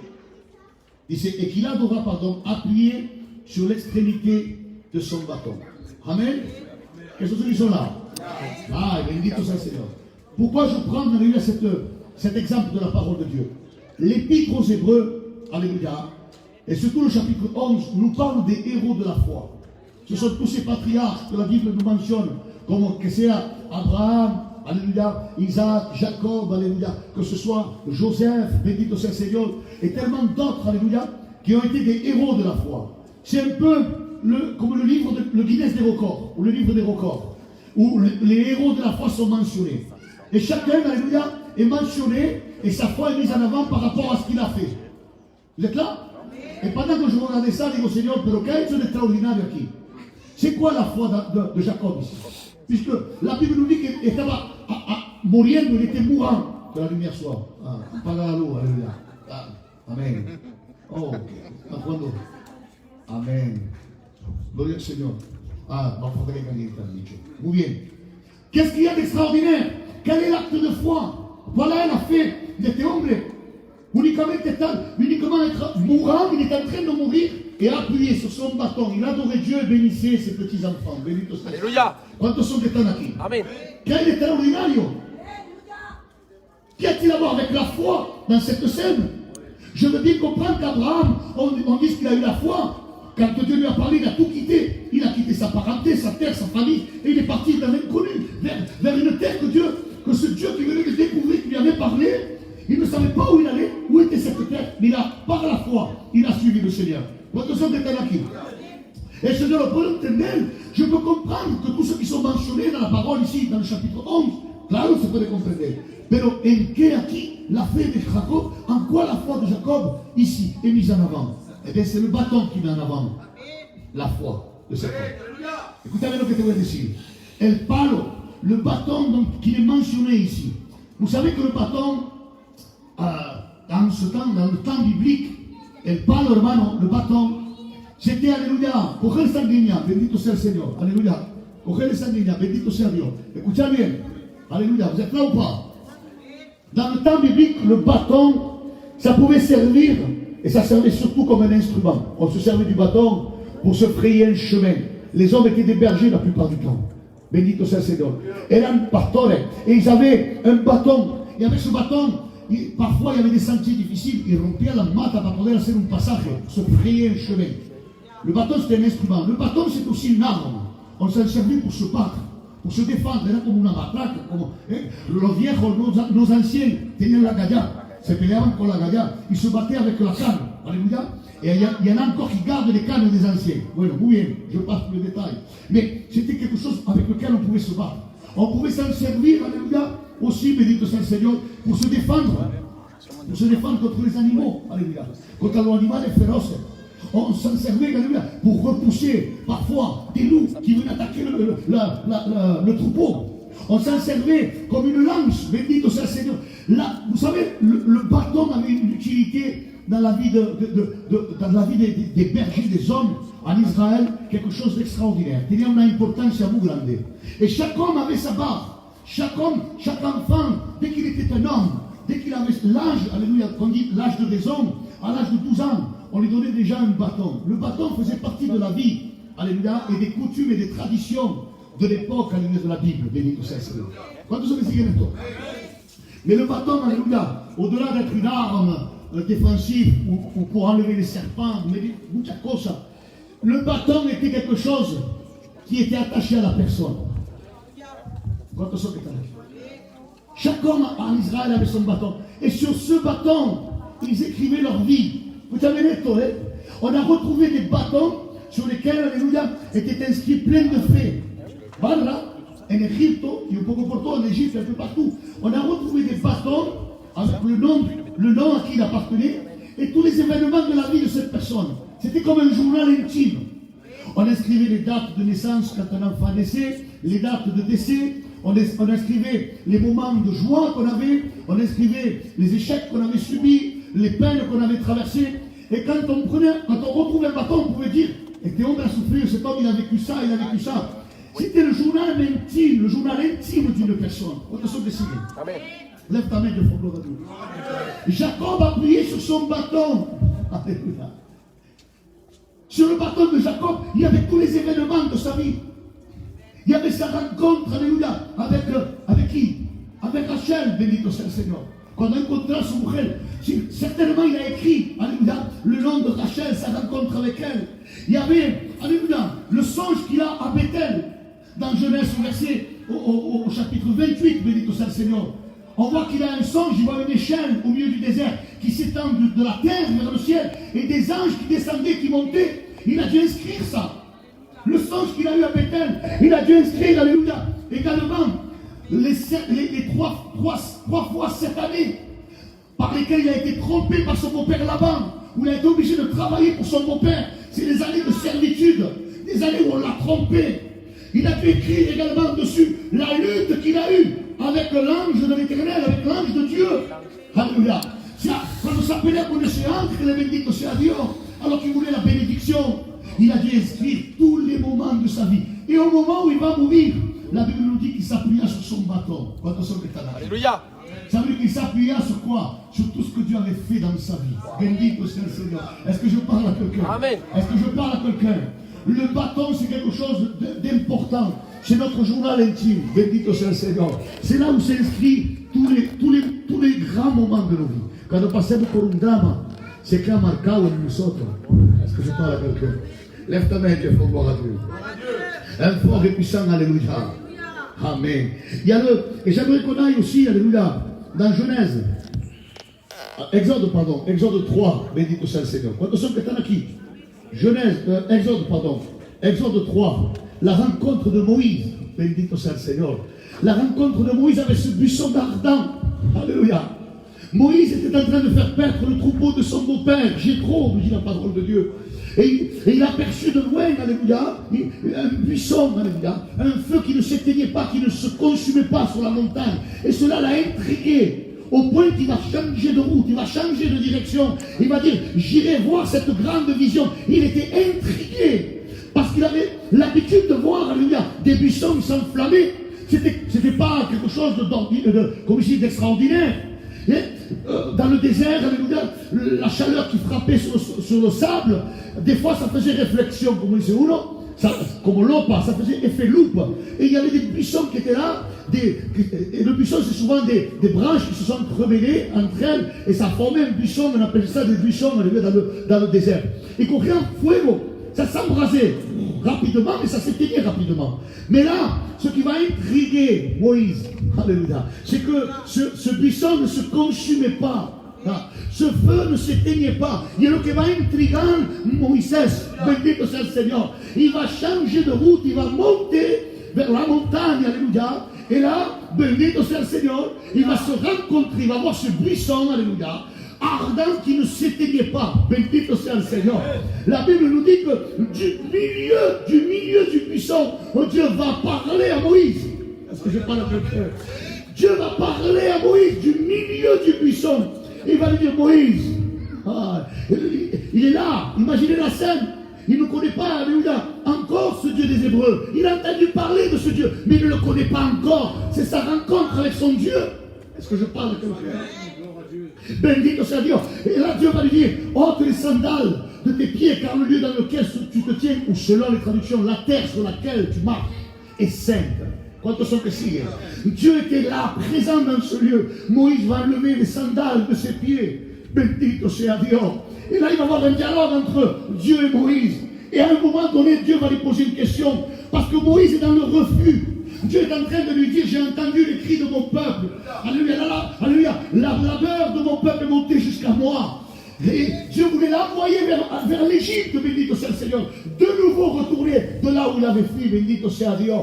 et qu'il adora, appuyé sur l'extrémité de son bâton. Amen. Qu'est-ce que sont là? Ah, bendito sea el Seigneur. Pourquoi je prends alléluia, cet exemple de la parole de Dieu? L'épître aux Hébreux, alléluia, et surtout le chapitre 11, nous parle des héros de la foi. Ce sont tous ces patriarches que la Bible nous mentionne, comme que c'est Abraham, alléluia, Isaac, Jacob, alléluia, que ce soit Joseph, bendito sea el Seigneur, et tellement d'autres, alléluia, qui ont été des héros de la foi. C'est un peu comme le Guinness des records, ou le livre des records, où les héros de la foi sont mentionnés. Et chacun, alléluia, est mentionné, et sa foi est mise en avant par rapport à ce qu'il a fait. Vous êtes là? Et pendant que je regardais ça, je dis au Seigneur, pero ¿qué ha hecho de extraordinario aquí? C'est quoi la foi de Jacob ici? Puisque la Bible nous dit qu'il était moriendo, il était mourant. Que la lumière soit. Apaga la luz, alléluia. Amen. Oh, cuando. Amen. Gloria al Señor. Vamos a tener que calientar, dicho. Muy bien. Qu'est-ce qu'il y a d'extraordinaire? Quel est l'acte de foi? Voilà, elle a fait de hombre. Uniquement être mourant, il est en train de mourir et appuyé sur son bâton. Il adorait Dieu et bénissait ses petits-enfants. Alléluia. ¿Cuántos son que están aquí? Amén. Quel extraordinario. Qu'y a-t-il à voir avec la foi dans cette scène? Je veux bien comprendre qu'Abraham, on dit qu'il a eu la foi. Quand Dieu lui a parlé, il a tout quitté. Il a quitté sa parenté, sa terre, sa famille, et il est parti dans l'inconnu, vers une terre que ce Dieu qui venait de découvrir, qui lui avait parlé, il ne savait pas où il allait, où était cette terre, mais par la foi, il a suivi le Seigneur. ¿Cuántos son que están aquí? Et ce Dieu le peut entender. Je peux comprendre que tous ceux qui sont mentionnés dans la parole ici, dans le chapitre 11, claro, se peut comprendre. Pero en qué aquí la fe de Jacob, en quoi la foi de Jacob ici est mise en avant? Eh bien, c'est le bâton qui met en avant la foi de cet homme. Écoutez bien ce que je vais dire. El palo, le bâton donc, qui est mentionné ici. Vous savez que le bâton, dans ce temps, dans le temps biblique, el palo, hermano, le bâton, c'était, alléluia, coger sanguínea, bendito sea el Señor, alléluia, coger sanguínea, bendito sea Dios. Écoutez bien, alléluia, vous êtes là ou pas? Dans le temps biblique, le bâton, ça pouvait servir, et ça servait surtout comme un instrument. On se servait du bâton pour se frayer un chemin. Les hommes étaient des bergers la plupart du temps. Bendito sea el Señor. Eran pastores, et ils avaient un bâton. Et avec ce bâton, parfois il y avait des sentiers difficiles. Ils rompaient la mata para poder hacer un passage, se frayer un chemin. Le bâton c'était un instrument. Le bâton c'est aussi une arme. On s'en servait pour se battre, pour se défendre. Era como una matraca. Los viejos, nos anciens, tenían la galla. Se peleaban con la galla. Ils se battaient avec la canne. Alléluia. Et il y en a encore qui gardent les cannes des anciens. Bueno, muy bien, je passe pour le détail. Mais c'était quelque chose avec lequel on pouvait se battre. On pouvait s'en servir, alléluia, aussi, bendito sea el Señor, pour se défendre. Pour se défendre contre les animaux, alléluia. Contre les animaux féroces. On s'en servait, alléluia, pour repousser parfois des loups qui venaient attaquer le troupeau. On s'en servait comme une lance, bendito sea el Señor. Là, vous savez, le bâton avait une utilité dans la vie, des bergers, des hommes en Israël, quelque chose d'extraordinaire. Il y a une importance à vous grande. Et chaque homme avait sa barre. Chaque homme, chaque enfant, dès qu'il était un homme, dès qu'il avait l'âge, alléluia, qu'on dit l'âge de raison, à l'âge de 12 ans, on lui donnait déjà un bâton. Le bâton faisait partie de la vie, alléluia, et des coutumes et des traditions de l'époque, alléluia, de la Bible. Béni soit le Seigneur. Quantos sont ici? Mais le bâton, alléluia, au-delà d'être une arme défensive ou pour enlever les serpents, muchas cosas, le bâton était quelque chose qui était attaché à la personne. Chaque homme en Israël avait son bâton. Et sur ce bâton, ils écrivaient leur vie. Vous savez, on a retrouvé des bâtons sur lesquels, alléluia, étaient inscrits plein de faits. Voilà, en Égypte, et un peu partout en Égypte, un peu partout, on a retrouvé des bâtons avec le nom à qui il appartenait et tous les événements de la vie de cette personne. C'était comme un journal intime. On inscrivait les dates de naissance quand un enfant naissait, les dates de décès, on inscrivait les moments de joie qu'on avait, on inscrivait les échecs qu'on avait subis, les peines qu'on avait traversées. Et quand on retrouvait un bâton, on pouvait dire, et Théon a souffert, cet homme il a vécu ça, il a vécu ça. C'était le journal intime d'une personne. On te sauve signer. Amen. Lève ta main de fond, gloire à Dieu. Jacob a prié sur son bâton. Alléluia. Sur le bâton de Jacob, il y avait tous les événements de sa vie. Il y avait sa rencontre, alléluia, avec qui? Avec Rachel, bénito soit le Seigneur. Quand on a rencontré son frère, certainement il a écrit, alléluia, le nom de Rachel, sa rencontre avec elle. Il y avait, alléluia, le songe qu'il a à Bethel, dans Genèse au chapitre 28, bénito soit le Seigneur. On voit qu'il a un songe, il voit une échelle au milieu du désert qui s'étend de la terre vers le ciel et des anges qui descendaient, qui montaient. Il a dû inscrire ça. Le songe qu'il a eu à Bethel, il a dû inscrire, alléluia, également les trois fois cette année par lesquelles il a été trompé par son beau-père Laban, où il a été obligé de travailler pour son beau-père. C'est des années de servitude, des années où on l'a trompé. Il a dû écrire également dessus la lutte qu'il a eue avec l'ange de l'Éternel, avec l'ange de Dieu. Alléluia. Quand s'appelait pour le séance, que le bénito soit Dieu, alors qu'il voulait la bénédiction, il a dû inscrire tous les moments de sa vie. Et au moment où il va mourir, la Bible nous dit qu'il s'appuya sur son bâton. Alléluia. Ça veut dire qu'il s'appuya sur quoi? Sur tout ce que Dieu avait fait dans sa vie. Bénito soit le Seigneur. Est-ce que je parle à quelqu'un? Amen. Est-ce que je parle à quelqu'un? Le bâton, c'est quelque chose d'important. C'est notre journal intime. Bénito soit le Seigneur. C'est là où s'inscrit tous les grands moments de nos vies. Quand on passe pour un drame, c'est quand marqué où nous sommes. Est-ce que je parle à quelqu'un? Lève ta main, Dieu, pour gloire à Dieu. Un fort et puissant, alléluia. Amen. Et j'aimerais qu'on aille aussi, alléluia, dans Genèse. Exode 3, bénito soit le Seigneur. Quand on sommes qui? Exode 3, la rencontre de Moïse, bénito soit le Seigneur. La rencontre de Moïse avec ce buisson ardent, alléluia. Moïse était en train de faire perdre le troupeau de son beau-père, Jéthro, nous dit la parole de Dieu. Et il a aperçu de loin, alléluia, un buisson, alléluia, un feu qui ne s'éteignait pas, qui ne se consumait pas sur la montagne. Et cela l'a intrigué. Au point qu'il va changer de route, il va changer de direction. Il va dire, j'irai voir cette grande vision. Il était intrigué. Parce qu'il avait l'habitude de voir, alléluia, des buissons s'enflammer. C'était pas quelque chose d'extraordinaire. Dans le désert, alléluia, la chaleur qui frappait sur le sable, des fois ça faisait réflexion, comme disait uno, comme l'opa, ça faisait effet loupe. Et il y avait des buissons qui étaient là, et le buisson c'est souvent des branches qui se sont remêlées entre elles, et ça formait un buisson, on appelle ça des buissons dans le désert. Et qu'on crée un fuego, ça s'embrasait rapidement, mais ça s'éteignait rapidement. Mais là, ce qui va intriguer Moïse, alléluia, c'est que ce buisson ne se consumait pas. Ce feu ne s'éteignait pas. Et ce qui va intriguer Moïse, bénito soit le Seigneur, il va changer de route, il va monter vers la montagne, alléluia. Et là, bénito soit le Seigneur, il va se rencontrer, il va voir ce buisson, alléluia, ardent qui ne s'éteignait pas. Bénito soit le Seigneur. La Bible nous dit que du milieu du buisson, Dieu va parler à Moïse. Est-ce que je parle à quelqu'un? Dieu va parler à Moïse du milieu du buisson. Il va lui dire, Moïse, il est là, imaginez la scène. Il ne connaît pas, alléluia, encore ce Dieu des Hébreux. Il a entendu parler de ce Dieu, mais il ne le connaît pas encore. C'est sa rencontre avec son Dieu. Est-ce que je parle à quelqu'un? Bénito soit Dieu. Et là, Dieu va lui dire, ôte les sandales de tes pieds, car le lieu dans lequel tu te tiens, ou selon les traductions, la terre sur laquelle tu marches, est sainte. Quantos sont que si? Dieu était là, présent dans ce lieu. Moïse va enlever les sandales de ses pieds. Bénito soit Dieu. Et là, il va y avoir un dialogue entre Dieu et Moïse. Et à un moment donné, Dieu va lui poser une question. Parce que Moïse est dans le refus. Dieu est en train de lui dire, j'ai entendu les cris de mon peuple. Alléluia, alléluia. La labeur de mon peuple est montée jusqu'à moi. Et Dieu voulait l'envoyer vers l'Égypte, bénito soit le Seigneur. De nouveau retourner de là où il avait fui, bénito soit Dieu.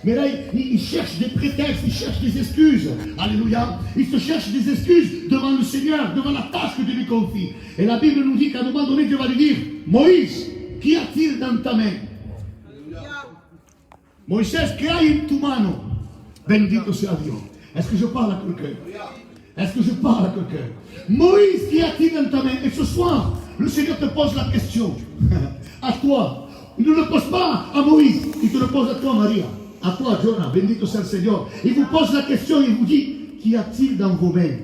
Mais là, il cherche des prétextes, il cherche des excuses. Alléluia. Il se cherche des excuses devant le Seigneur, devant la tâche que Dieu lui confie. Et la Bible nous dit qu'à un moment donné, Dieu va lui dire, Moïse, qu'y a-t-il dans ta main? Moïse, qu'y a in tu mano? Bendito sea Dieu. Est-ce que je parle à quelqu'un? Est-ce que je parle à quelqu'un? Moïse, qu'y a-t-il dans ta main? Et ce soir, le Seigneur te pose la question. À toi. Il ne le pose pas à Moïse. Il te le pose à toi, Maria. À toi, Jonah. Bendito sea le Seigneur. Il vous pose la question, il vous dit, qu'y a-t-il dans vos mains?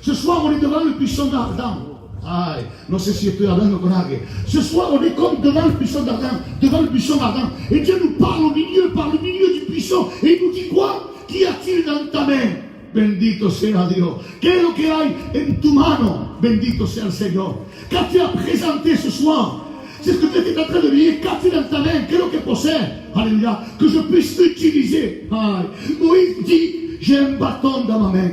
Ce soir, on est devant le buisson ardent. Aïe, non sé si estoy hablando con alguien. Ce soir, on est comme devant le buisson ardent. Devant le buisson ardent. Et Dieu nous parle au milieu, par le milieu du buisson. Et il nous dit quoi? Qu'y a-t-il dans ta main? Bendito sea Dios. ¿Qué es lo que hay en tu mano? Bendito sea el Señor. Qu'as-tu à présenter ce soir? C'est ce que tu es en train de dire. Qu'as-tu dans ta main? Qu'est-ce que possède? Alléluia. Que je puisse utiliser. Moïse dit, j'ai un bâton dans ma main.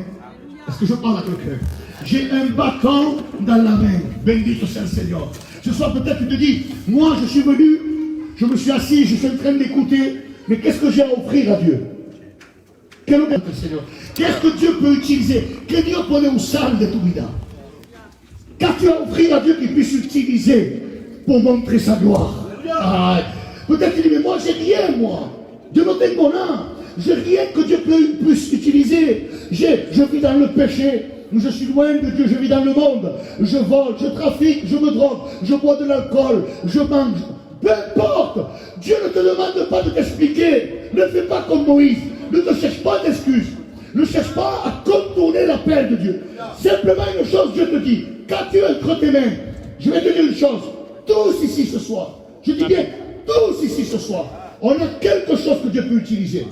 Est-ce que je parle à quelqu'un? J'ai un bâton dans la main. Bendito sea el Seigneur. Ce soir, peut-être tu te dis, moi je suis venu, je me suis assis, je suis en train d'écouter, mais qu'est-ce que j'ai à offrir à Dieu? Qu'est-ce que Dieu peut utiliser? Que Dieu peut usar de tu vida? Qu'as-tu à offrir à Dieu qu'il puisse utiliser pour montrer sa gloire? Peut-être tu dis, mais moi j'ai rien, moi. Dieu me donne mon âme. J'ai rien que Dieu puisse utiliser. Je vis dans le péché. Je suis loin de Dieu, je vis dans le monde. Je vole, je trafique, je me drogue, je bois de l'alcool, je mange. Peu importe. Dieu ne te demande pas de t'expliquer. Ne fais pas comme Moïse. Ne te cherche pas d'excuses. Ne cherche pas à contourner l'appel de Dieu. Simplement une chose, Dieu te dit. Qu'as-tu entre tes mains? Je vais te dire une chose. Tous ici ce soir. Je dis bien, tous ici ce soir. On a quelque chose que Dieu peut utiliser.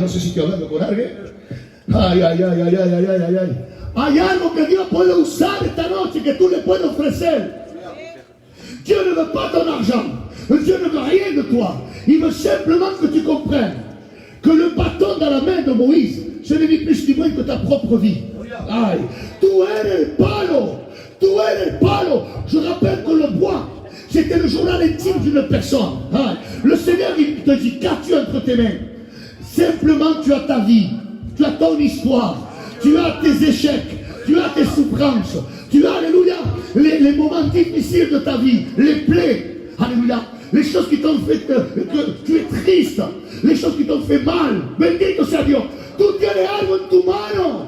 No sé si estoy hablando con alguien. Hay algo que Dios puede usar esta noche que tú le puedes ofrecer. Dieu ne veut pas ton argent. Dieu ne veut rien de toi. Il veut simplement que tu comprennes que le bâton dans la main de Moïse, ce n'est ni plus ni moins que ta propre vie. Tu eres el palo. Tu eres el palo. Je rappelle que le bois, c'était le journal intime d'une personne. Le Seigneur, il te dit, qu'as-tu entre tes mains? Simplement, tu as ta vie. Tu as ton histoire, tu as tes échecs, tu as tes souffrances, tu as, alléluia, les moments difficiles de ta vie, les plaies, alléluia, les choses qui t'ont fait que tu es triste, les choses qui t'ont fait mal. Bendito sea Dios. Tú tienes algo en tu mano,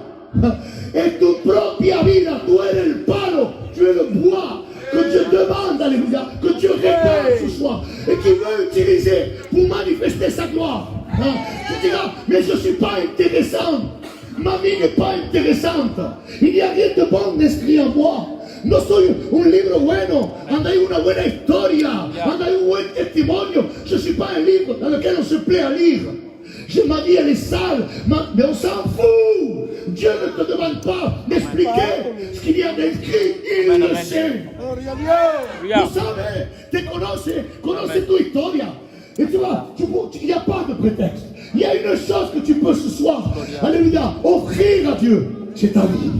en tu propia vida, tú eres el palo, tu es le bois que Dieu demande, alléluia, que Dieu répare ce soir et qui veut utiliser pour manifester sa gloire. Tu diras, mais je ne suis pas intéressant. Ma vie n'est pas intéressante. Il n'y a rien de bon inscrit en moi. No soy un libro bueno. Anda hay una buena historia. Anda hay un buen testimonio. Je ne suis pas un livre dans lequel on se plaît à lire. Ma vie elle est sale. Mais on s'en fout. Dieu ne te demande pas d'expliquer ce qu'il y a d'écrit. Il le sait. Vous savez, te conoce tu historia. Et tu vois, il n'y a pas de prétexte. Il y a une chose que tu peux ce soir, alléluia, offrir à Dieu. C'est ta vie.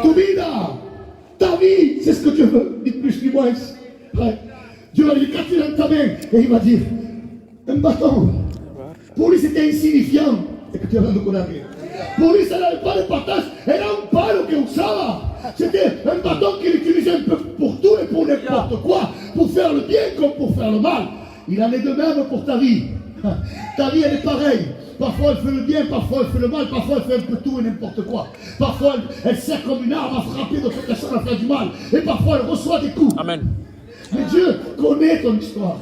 Tu vida. Ta vie, c'est ce que Dieu veut, ni plus ni moins. Dieu va lui casser dans ta main et il va dire, un bâton. Pour lui, c'était insignifiant. Et que tu as besoin de connaître. Pour lui, ça n'avait pas de partage. Era un palo que usaba. C'était un bâton qu'il utilisait un peu pour tout et pour n'importe quoi. Pour faire le bien comme pour faire le mal. Il en est de même pour ta vie. Ta vie, elle est pareille. Parfois, elle fait le bien, parfois, elle fait le mal, parfois, elle fait un peu tout et n'importe quoi. Parfois, elle sert comme une arme à frapper d'autres personnes à faire du mal. Et parfois, elle reçoit des coups. Amen. Mais Dieu connaît ton histoire.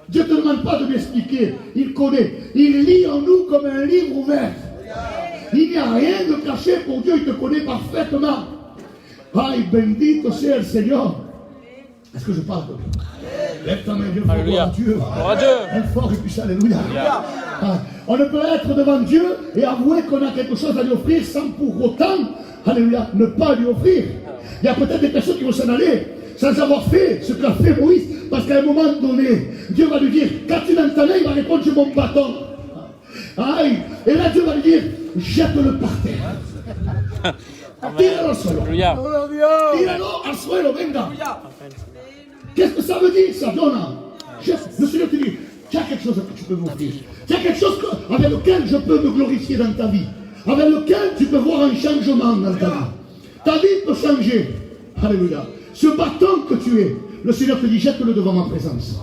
Dieu ne te demande pas de m'expliquer. Il connaît. Il lit en nous comme un livre ouvert. Il n'y a rien de caché pour Dieu. Il te connaît parfaitement. Ay, bendito sea el Seigneur. Est-ce que je parle de lui? Lève ta main, Dieu, pour voir Dieu. Un fort et puissant, alléluia. On ne peut être devant Dieu et avouer qu'on a quelque chose à lui offrir sans pour autant, alléluia, ne pas lui offrir. Il y a peut-être des personnes qui vont s'en aller sans avoir fait ce qu'a fait Moïse, parce qu'à un moment donné, Dieu va lui dire, qu'as-tu dans ta main? Il va répondre, j'ai mon bâton. Aïe. Et là, Dieu va lui dire, jette-le par terre. Tíralo al suelo. Tíralo al suelo, venga. Qu'est-ce que ça veut dire, ça, Jonah? Le Seigneur te dit, Tu as quelque chose que tu peux m'offrir. Tu as quelque chose avec lequel je peux me glorifier dans ta vie. Avec lequel tu peux voir un changement dans ta vie. Ta vie peut changer. Alléluia. Ce bâton que tu es, le Seigneur te dit, jette-le devant ma présence.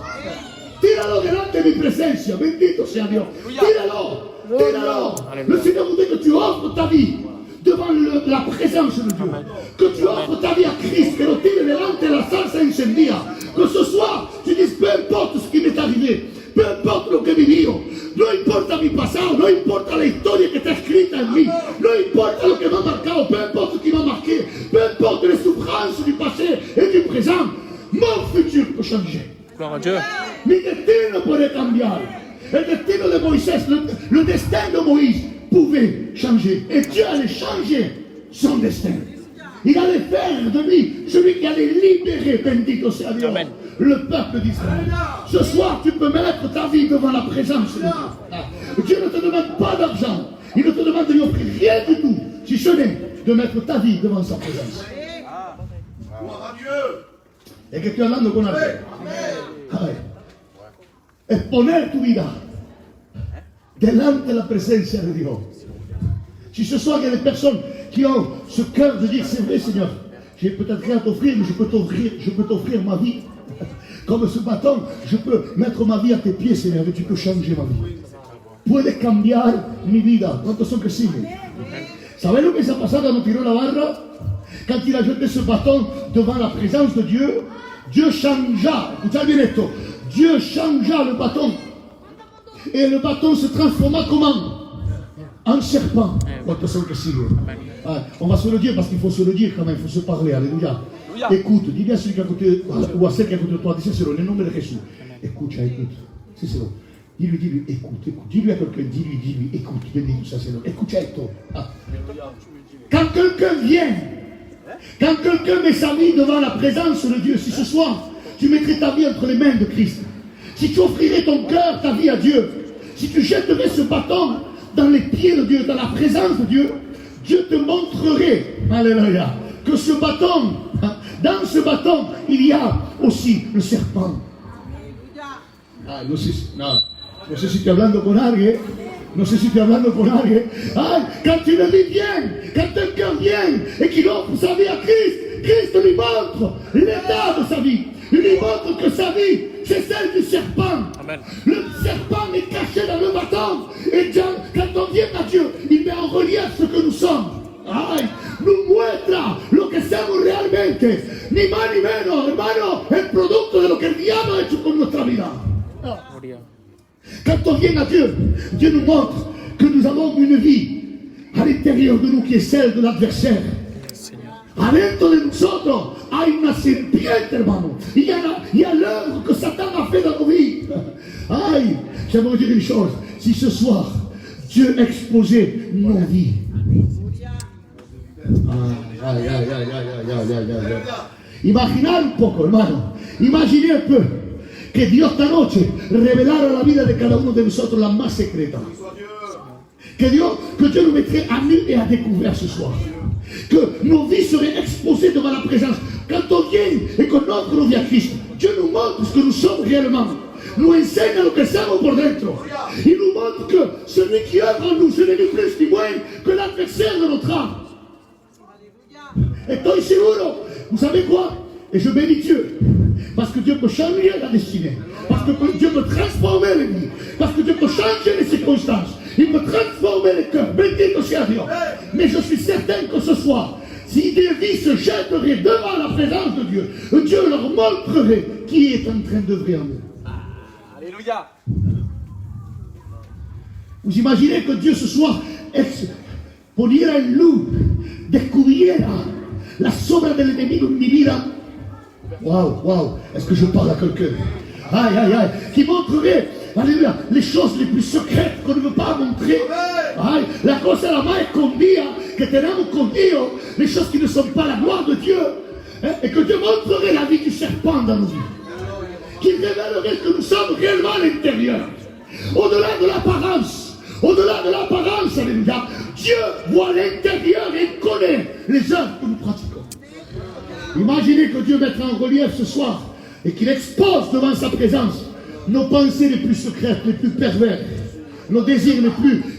Tíralo delante de mi presencia. Bendito sea Dios. Tíralo. Tíralo. Le Seigneur voudrait que tu offres ta vie devant la présence de Dieu. Que tu offres ta vie à Christ. Que lo tires delante de la salsa incendia. Que ce soir, tu dises, peu importe ce qui m'est arrivé. Peu importe lo que he vivido, no importa mi pasado, no importa la historia que está escrita en mí, no importa lo que me ha marcado, peu importe ce qui m'a marqué, peu importe les souffrances du passé et du présent, mon futur peut changer. Gloire à Dieu. Mi destino puede cambiar. El destino de Moisés, le destin de Moïse pouvait changer. Et Dieu allait changer son destin. Il allait faire de lui celui qui allait libérer, bendito sea Dieu, le peuple d'Israël. Ce soir, tu peux mettre ta vie devant la présence de Dieu. Dieu ne te demande pas d'argent. Il ne te demande de lui offrir rien du tout, si ce n'est de mettre ta vie devant sa présence. Gloire à Dieu. Es que estoy hablando con alguien. Es poner tu vida delante de la presencia de Dios. Si ce soir il y a des personnes qui ont ce cœur de dire, c'est vrai Seigneur, j'ai peut-être rien à t'offrir, mais je peux t'offrir ma vie. Comme ce bâton, je peux mettre ma vie à tes pieds Seigneur, et tu peux changer ma vie. Puedes cambiar mi vida. ¿Cuántos son que siguen? ¿Sabes lo que se ha pasado cuando tiró la barra? Quand il a jeté ce bâton devant la présence de Dieu, Dieu changea, écoutez bien esto, Dieu changea le bâton. Et le bâton se transforma comment? En serpent. On va se le dire parce qu'il faut se le dire quand même, il faut se parler. Alléluia. Écoute, dis bien à celui qui est à côté, ou à celle qui est à côté de toi, dis-le, le nom de Jésus. Écoute, écoute. C'est ça. Dis-lui, écoute. Dis-lui à quelqu'un, dis-lui, écoute. Dis-lui tout ça, Seigneur. Écoute, toi. Quand quelqu'un vient, quand quelqu'un met sa vie devant la présence de Dieu, si ce soir, tu mettrais ta vie entre les mains de Christ, si tu offrirais ton cœur, ta vie à Dieu, si tu jetterais ce bâton dans les pieds de Dieu, dans la présence de Dieu, Dieu te montrerait, alléluia, que ce bâton, dans ce bâton, il y a aussi le serpent. Ah, no sé si estoy hablando con alguien. No sé si estoy hablando con alguien. Ay, quand tu le vis bien, quand quelqu'un vient et qu'il offre sa vie à Christ, Christ lui montre l'état de sa vie. Il lui montre que sa vie, c'est celle du serpent. Amen. Le serpent est caché dans le bâton. Et Dieu, quand on vient à Dieu, il met en relief ce que nous sommes. Ay, nous muestra lo que somos realmente. Ni más ni menos, hermano, el producto de lo que el diablo ha hecho con nuestra vida. Quand on vient à Dieu, Dieu nous montre que nous avons une vie à l'intérieur de nous qui est celle de l'adversaire. Adentro de nosotros hay una serpiente, hermano. Il y a l'œuvre que Satan a fait dans nos vies. Aïe, j'aimerais dire une chose. Si ce soir, Dieu exposait nos vies. Imaginad un poco, hermano. Imaginez un peu que Dios esta noche revelara la vida de cada uno de nosotros la más secreta. Que Dieu nous mettrait à nu et à découvert ce soir. Que nos vies seraient exposées devant la présence. Quand on vient et qu'on offre nos vies à Christ, Dieu nous montre ce que nous sommes réellement. Nous enseigne lo que somos por dentro. Il nous montre que celui qui œuvre en nous, ce n'est ni plus ni moins que l'adversaire de notre âme. Estoy seguro. Vous savez quoi? Et je bénis Dieu. Parce que Dieu peut changer la destinée. Parce que Dieu peut transformer les vies. Parce que Dieu peut changer les circonstances. Il peut transformer les cœurs. Bendito sea Dieu. Mais je suis certain que ce soir, si des vies se jetteraient devant la présence de Dieu, Dieu leur montrerait qui est en train d'œuvrer en eux. Alléluia. Vous imaginez que Dieu ce soir poniera en luz, descubriera la sombra del enemigo en mi vida. Wow, est-ce que je parle à quelqu'un? Aïe, qui montrerait, alléluia, les choses les plus secrètes qu'on ne veut pas montrer. Aïe, la cosa la más escondida que tenemos con Dios, les choses qui ne sont pas la gloire de Dieu. Et que Dieu montrerait la vie du serpent dans nos vies. Qu'il révélerait que nous sommes réellement à l'intérieur. Au-delà de l'apparence, alléluia, Dieu voit l'intérieur et il connaît les œuvres que nous pratiquons. Imaginez que Dieu mette en relief ce soir et qu'il expose devant sa présence nos pensées les plus secrètes, les plus pervers, nos désirs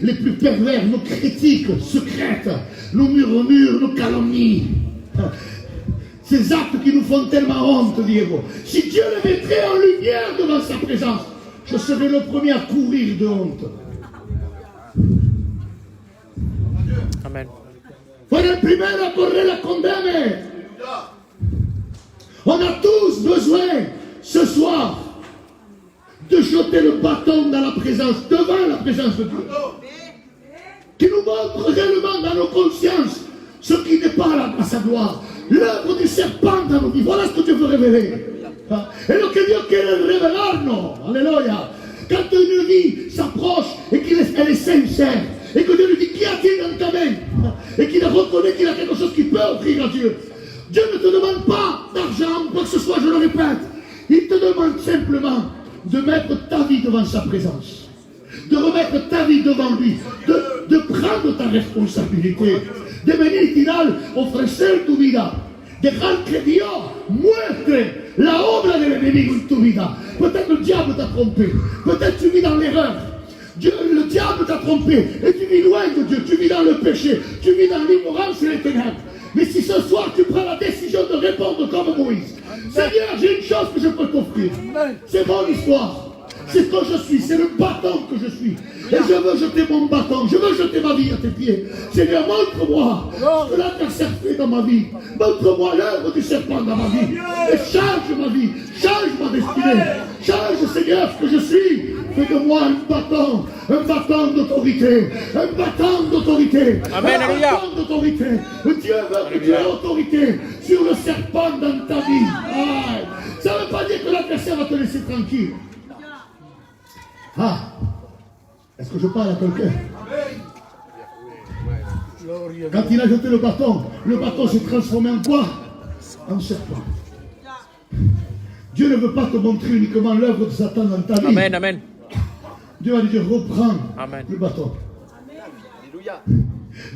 les plus pervers, nos critiques secrètes, nos murmures, nos calomnies. Ces actes qui nous font tellement honte, Diego. Si Dieu les mettrait en lumière devant sa présence, je serais le premier à courir de honte. Amen. Fue el primero a correr la condamne. On a tous besoin, ce soir, de jeter le bâton dans la présence, devant la présence de Dieu. Qui nous montre réellement dans nos consciences ce qui n'est pas à sa gloire. L'œuvre du serpent dans nos vies. Voilà ce que Dieu veut révéler. Et lo que Dios quiere revelarnos. Alléluia. Quand une vie s'approche et qu'elle est sincère, et que Dieu lui dit, qu'y a-t-il dans ta main? Et qu'il reconnaît qu'il a quelque chose qui peut offrir à Dieu. Dieu ne te demande pas d'argent, quoi que ce soit, je le répète. Il te demande simplement de mettre ta vie devant sa présence. De remettre ta vie devant lui. De prendre ta responsabilité. De venir y tirar, ofrecer tu vida. Dejar que Dios muestre la obra del enemigo en tu vida. Peut-être le diable t'a trompé. Peut-être tu vis dans l'erreur. Le diable t'a trompé. Et tu vis loin de Dieu. Tu vis dans le péché. Tu vis dans l'ignorance et les ténèbres. Mais si ce soir tu prends la décision de répondre comme Moïse, Seigneur, j'ai une chose que je peux t'offrir. C'est mon histoire. C'est ce que je suis, c'est le bâton que je suis. Et je veux jeter mon bâton, je veux jeter ma vie à tes pieds. Seigneur, montre-moi ce que l'adversaire fait dans ma vie. Montre-moi l'œuvre du serpent dans ma vie. Et change ma vie, change ma destinée. Change, Seigneur, ce que je suis. Fais de moi un bâton d'autorité. Un bâton d'autorité. Amen, un alléluia. bâton d'autorité. Dieu veut que tu aies l'autorité sur le serpent dans ta vie. Aïe. Ça ne veut pas dire que l'adversaire va te laisser tranquille. Ah, est-ce que je parle à quelqu'un? Quand il a jeté le bâton s'est transformé en quoi? En serpent. Dieu ne veut pas te montrer uniquement l'œuvre de Satan dans ta vie. Amen, amen. Dieu va lui dire, reprends Amen. le bâton.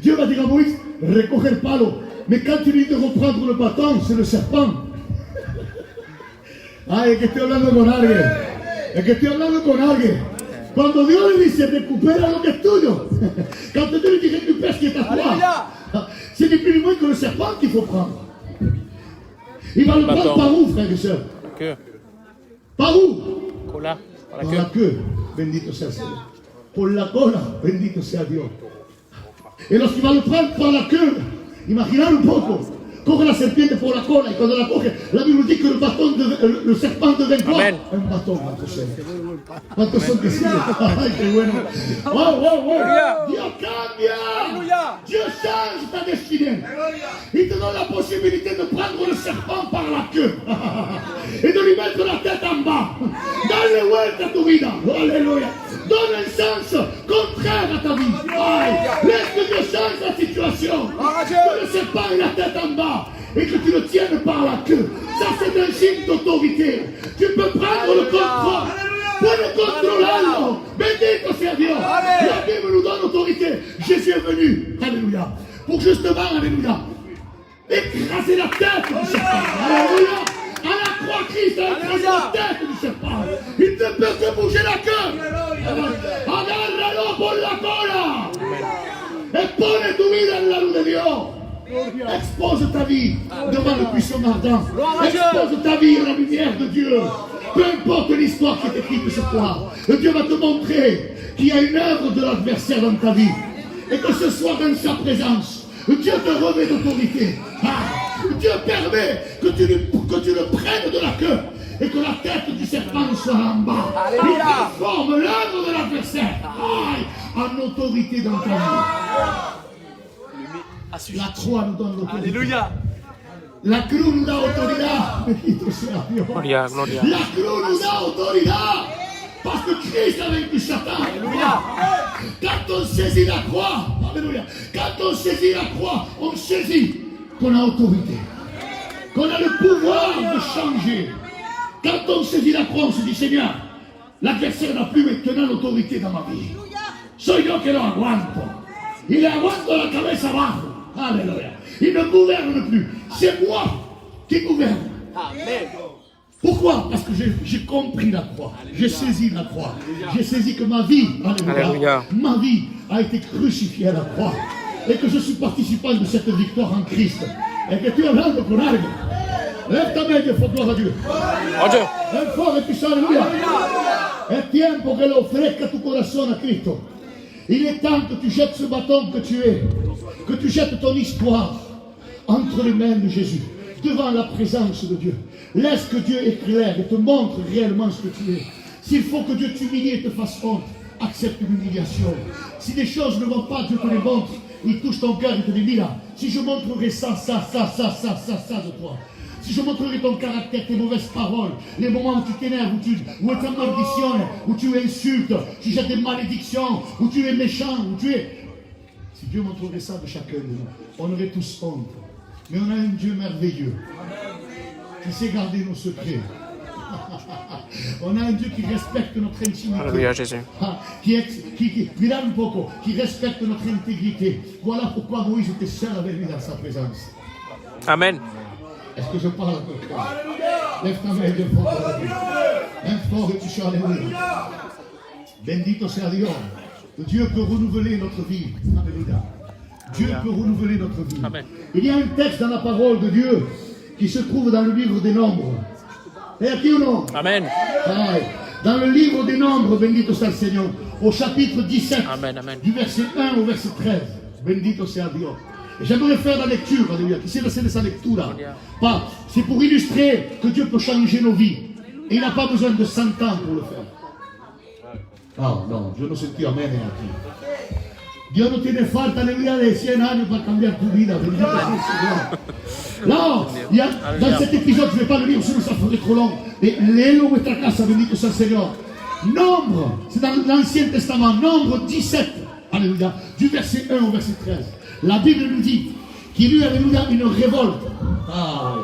Dieu va dire à Moïse, recoge le palo. Mais quand tu lui dis de reprendre le bâton, c'est le serpent. Ah, es que estoy hablando con alguien. Es que estoy hablando con alguien. Cuando Dios le dice recupera lo que es tuyo, quand Dieu lui dit récupère ce qui est à toi, c'est ni plus ni moins que le serpent qu'il faut prendre. Il va le prendre par où, frères et sœurs? Que. Par où? Cola. Par la Por queue. la queue, bendito sea el Señor. Por la cola, bendito sea Dios. Et lorsqu'il va le prendre par la queue, imaginad un poco, coge la serpiente por la cola y cuando la coge, la Bible dit que le serpent devient quoi? Amen. Un bâton, ¿cuántos son? ¿Cuántos son que sí? Ay, qué bueno. Wow, wow, wow. Dios cambia. Dieu change ta destinée. Il te donne la possibilité de prendre le serpent par la queue et de lui mettre la tête en bas. Dale vuelta a tu vida. Alléluia. Donne un sens contraire à ta vie. Aïe. Laisse que Dieu change la situation. Que le serpent ait la tête en bas et que tu le tiennes par la queue. Ça, c'est un signe d'autorité. Tu peux prendre le contrôle. Puedes controlarlo. Bendito sea Dios. La Bible nous donne autorité. Jésus est venu. Alléluia. Pour justement, alléluia, écraser la tête du serpent. Alléluia. À la croix, Christ a écrasé la tête du serpent. Il ne peut que bouger la queue. Agárralo por la cola. Expone tu vida en la luz de Dios. Expose ta vie devant le puissant ardent. Expose ta vie à la lumière de Dieu. Peu importe l'histoire qui est écrite ce soir, Dieu va te montrer qu'il y a une œuvre de l'adversaire dans ta vie. Et que ce soit dans sa présence, Dieu te revêt d'autorité. Dieu permet que tu le prennes de la queue et que la tête du serpent soit en bas. Il transforme l'œuvre de l'adversaire en autorité dans ta vie. La croix nous donne l'autorité. Alléluia. La cruz nous da autoridad. Bendito sea Dios. Gloria, gloria. La cruz nous da autoridad. Parce que Christ a vaincu Satan. Alléluia. Quand on saisit la croix, alléluia. Quand on saisit la croix, on saisit qu'on a autorité. Qu'on a le pouvoir de changer. Quand on saisit la croix, on se dit, Seigneur, l'adversaire n'a plus maintenant l'autorité dans ma vie. Soy yo que lo aguanto. Y le aguanto la cabeza abajo. Alléluia. Il ne gouverne plus. C'est moi qui gouverne. Amen. Pourquoi? Parce que j'ai compris la croix. J'ai saisi la croix. J'ai saisi que ma vie, alléluia, ma vie a été crucifiée à la croix. Et que je suis participant de cette victoire en Christ. Et que tu es là de courage. Lève ta main et fais gloire à Dieu. Un fort et puissant, alléluia. È tempo che lo ofrezca tu corazón a Cristo. Il est temps que tu jettes ce bâton que tu es, que tu jettes ton histoire entre les mains de Jésus, devant la présence de Dieu. Laisse que Dieu éclaire et te montre réellement ce que tu es. S'il faut que Dieu t'humilie et te fasse honte, accepte l'humiliation. Si des choses ne vont pas, Dieu te les montre. Il touche ton cœur, il te dit, mira, si je montrerai ça de toi. Si je montrerai ton caractère, tes mauvaises paroles, les moments où tu t'énerves, où tu t'amorditionnes, où tu insultes, tu jettes des malédictions, où tu es méchant, où tu es... Si Dieu montrerait ça de chacun de nous, on aurait tous honte. Mais on a un Dieu merveilleux qui sait garder nos secrets. On a un Dieu qui respecte notre intimité. Alléluia, Jésus. Qui respecte notre intégrité. Voilà pourquoi Moïse était seul avec lui dans sa présence. Amen. Est-ce que je parle à quelqu'un? Lève ta main de fort. Un fort et tu sois alléluia. Bendito sea Dios. Dieu peut renouveler notre vie. Alléluia. Dieu peut renouveler notre vie. Amen. Il y a un texte dans la parole de Dieu qui se trouve dans le livre des Nombres. Et à qui ou non? Amen. Dans le livre des Nombres, bendito sea le Seigneur, au chapitre 17, Amen, amen. du verset 1 au verset 13. Bendito sea Dios. Et j'aimerais faire la lecture, alléluia. Qui sait de sa lecture? C'est pour illustrer que Dieu peut changer nos vies. Et il n'a pas besoin de 100 ans pour le faire. Ah non, je no sentí amén aquí. Dios no tiene falta, aleluya, de 100 años para cambiar tu vida. Bendito sea el Señor. Non, dans cet épisode, je ne vais pas le lire, sinon ça ferait trop long. Et léelo vuestra casa, bendito sea el Señor. Nombre, c'est dans l'Ancien Testament, Nombre 17, alléluia, du verset 1 au verset 13. La Bible nous dit qu'il y a eu, alléluia, une révolte. Ah,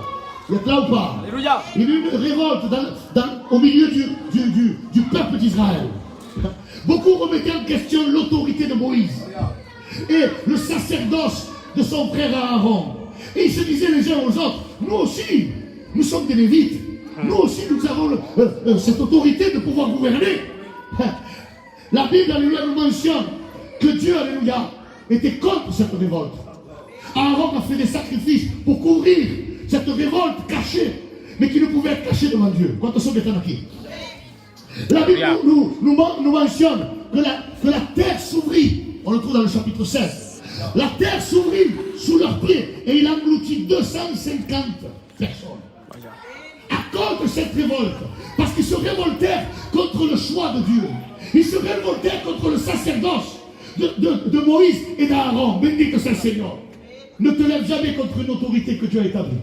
il y a là ou pas? Alléluia. Il y a eu une révolte au milieu du peuple d'Israël. Beaucoup remettaient en question l'autorité de Moïse et le sacerdoce de son frère Aaron. Et ils se disaient les uns aux autres, nous aussi, nous sommes des Lévites. Nous aussi, nous avons cette autorité de pouvoir gouverner. La Bible, alléluia, nous mentionne que Dieu, alléluia, était contre cette révolte. Aaron a fait des sacrifices pour couvrir cette révolte cachée, mais qui ne pouvait être cachée devant Dieu. Quantos sont aquí? La Bible nous mentionne que la terre s'ouvrit. On le trouve dans le chapitre 16. La terre s'ouvrit sous leurs pieds et il engloutit 250 personnes. À cause de cette révolte, parce qu'ils se révoltèrent contre le choix de Dieu. Ils se révoltèrent contre le sacerdoce de Moïse et d'Aaron. Bendito sea el Seigneur. Ne te lève jamais contre une autorité que Dieu a établie.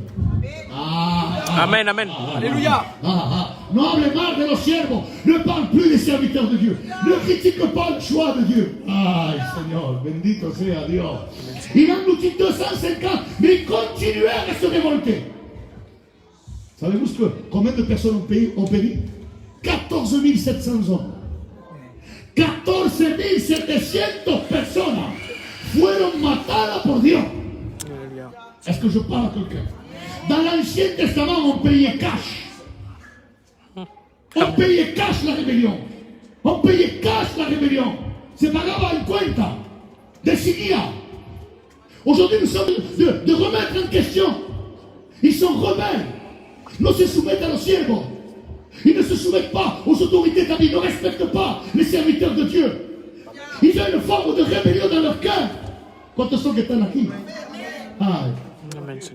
Amen, amen. Alléluia. Ne hable mal de los siervos. Ne parle plus des serviteurs de Dieu. Ne critique pas le choix de Dieu. Ay, Seigneur, bendito sea Dios. Il engloutit 250, mais ils continuèrent à se révolter. Savez-vous combien de personnes ont péri? 14 700 hommes. 14 700 personas fueron matadas por Dios. Est-ce que je parle à quelqu'un? Dans l'Ancien Testament, on payait cash. On payait cash la rébellion. On payait cash la rébellion. Se pagaba en cuenta. Decidía. Aujourd'hui, nous sommes de remettre en question. Ils sont rebelles. No se soumettent à los siervos. Ils ne se soumettent pas aux autorités établies. Ils ne respectent pas les serviteurs de Dieu. Ils ont une forme de rébellion dans leur cœur. Quantos sont que están aquí? Ay.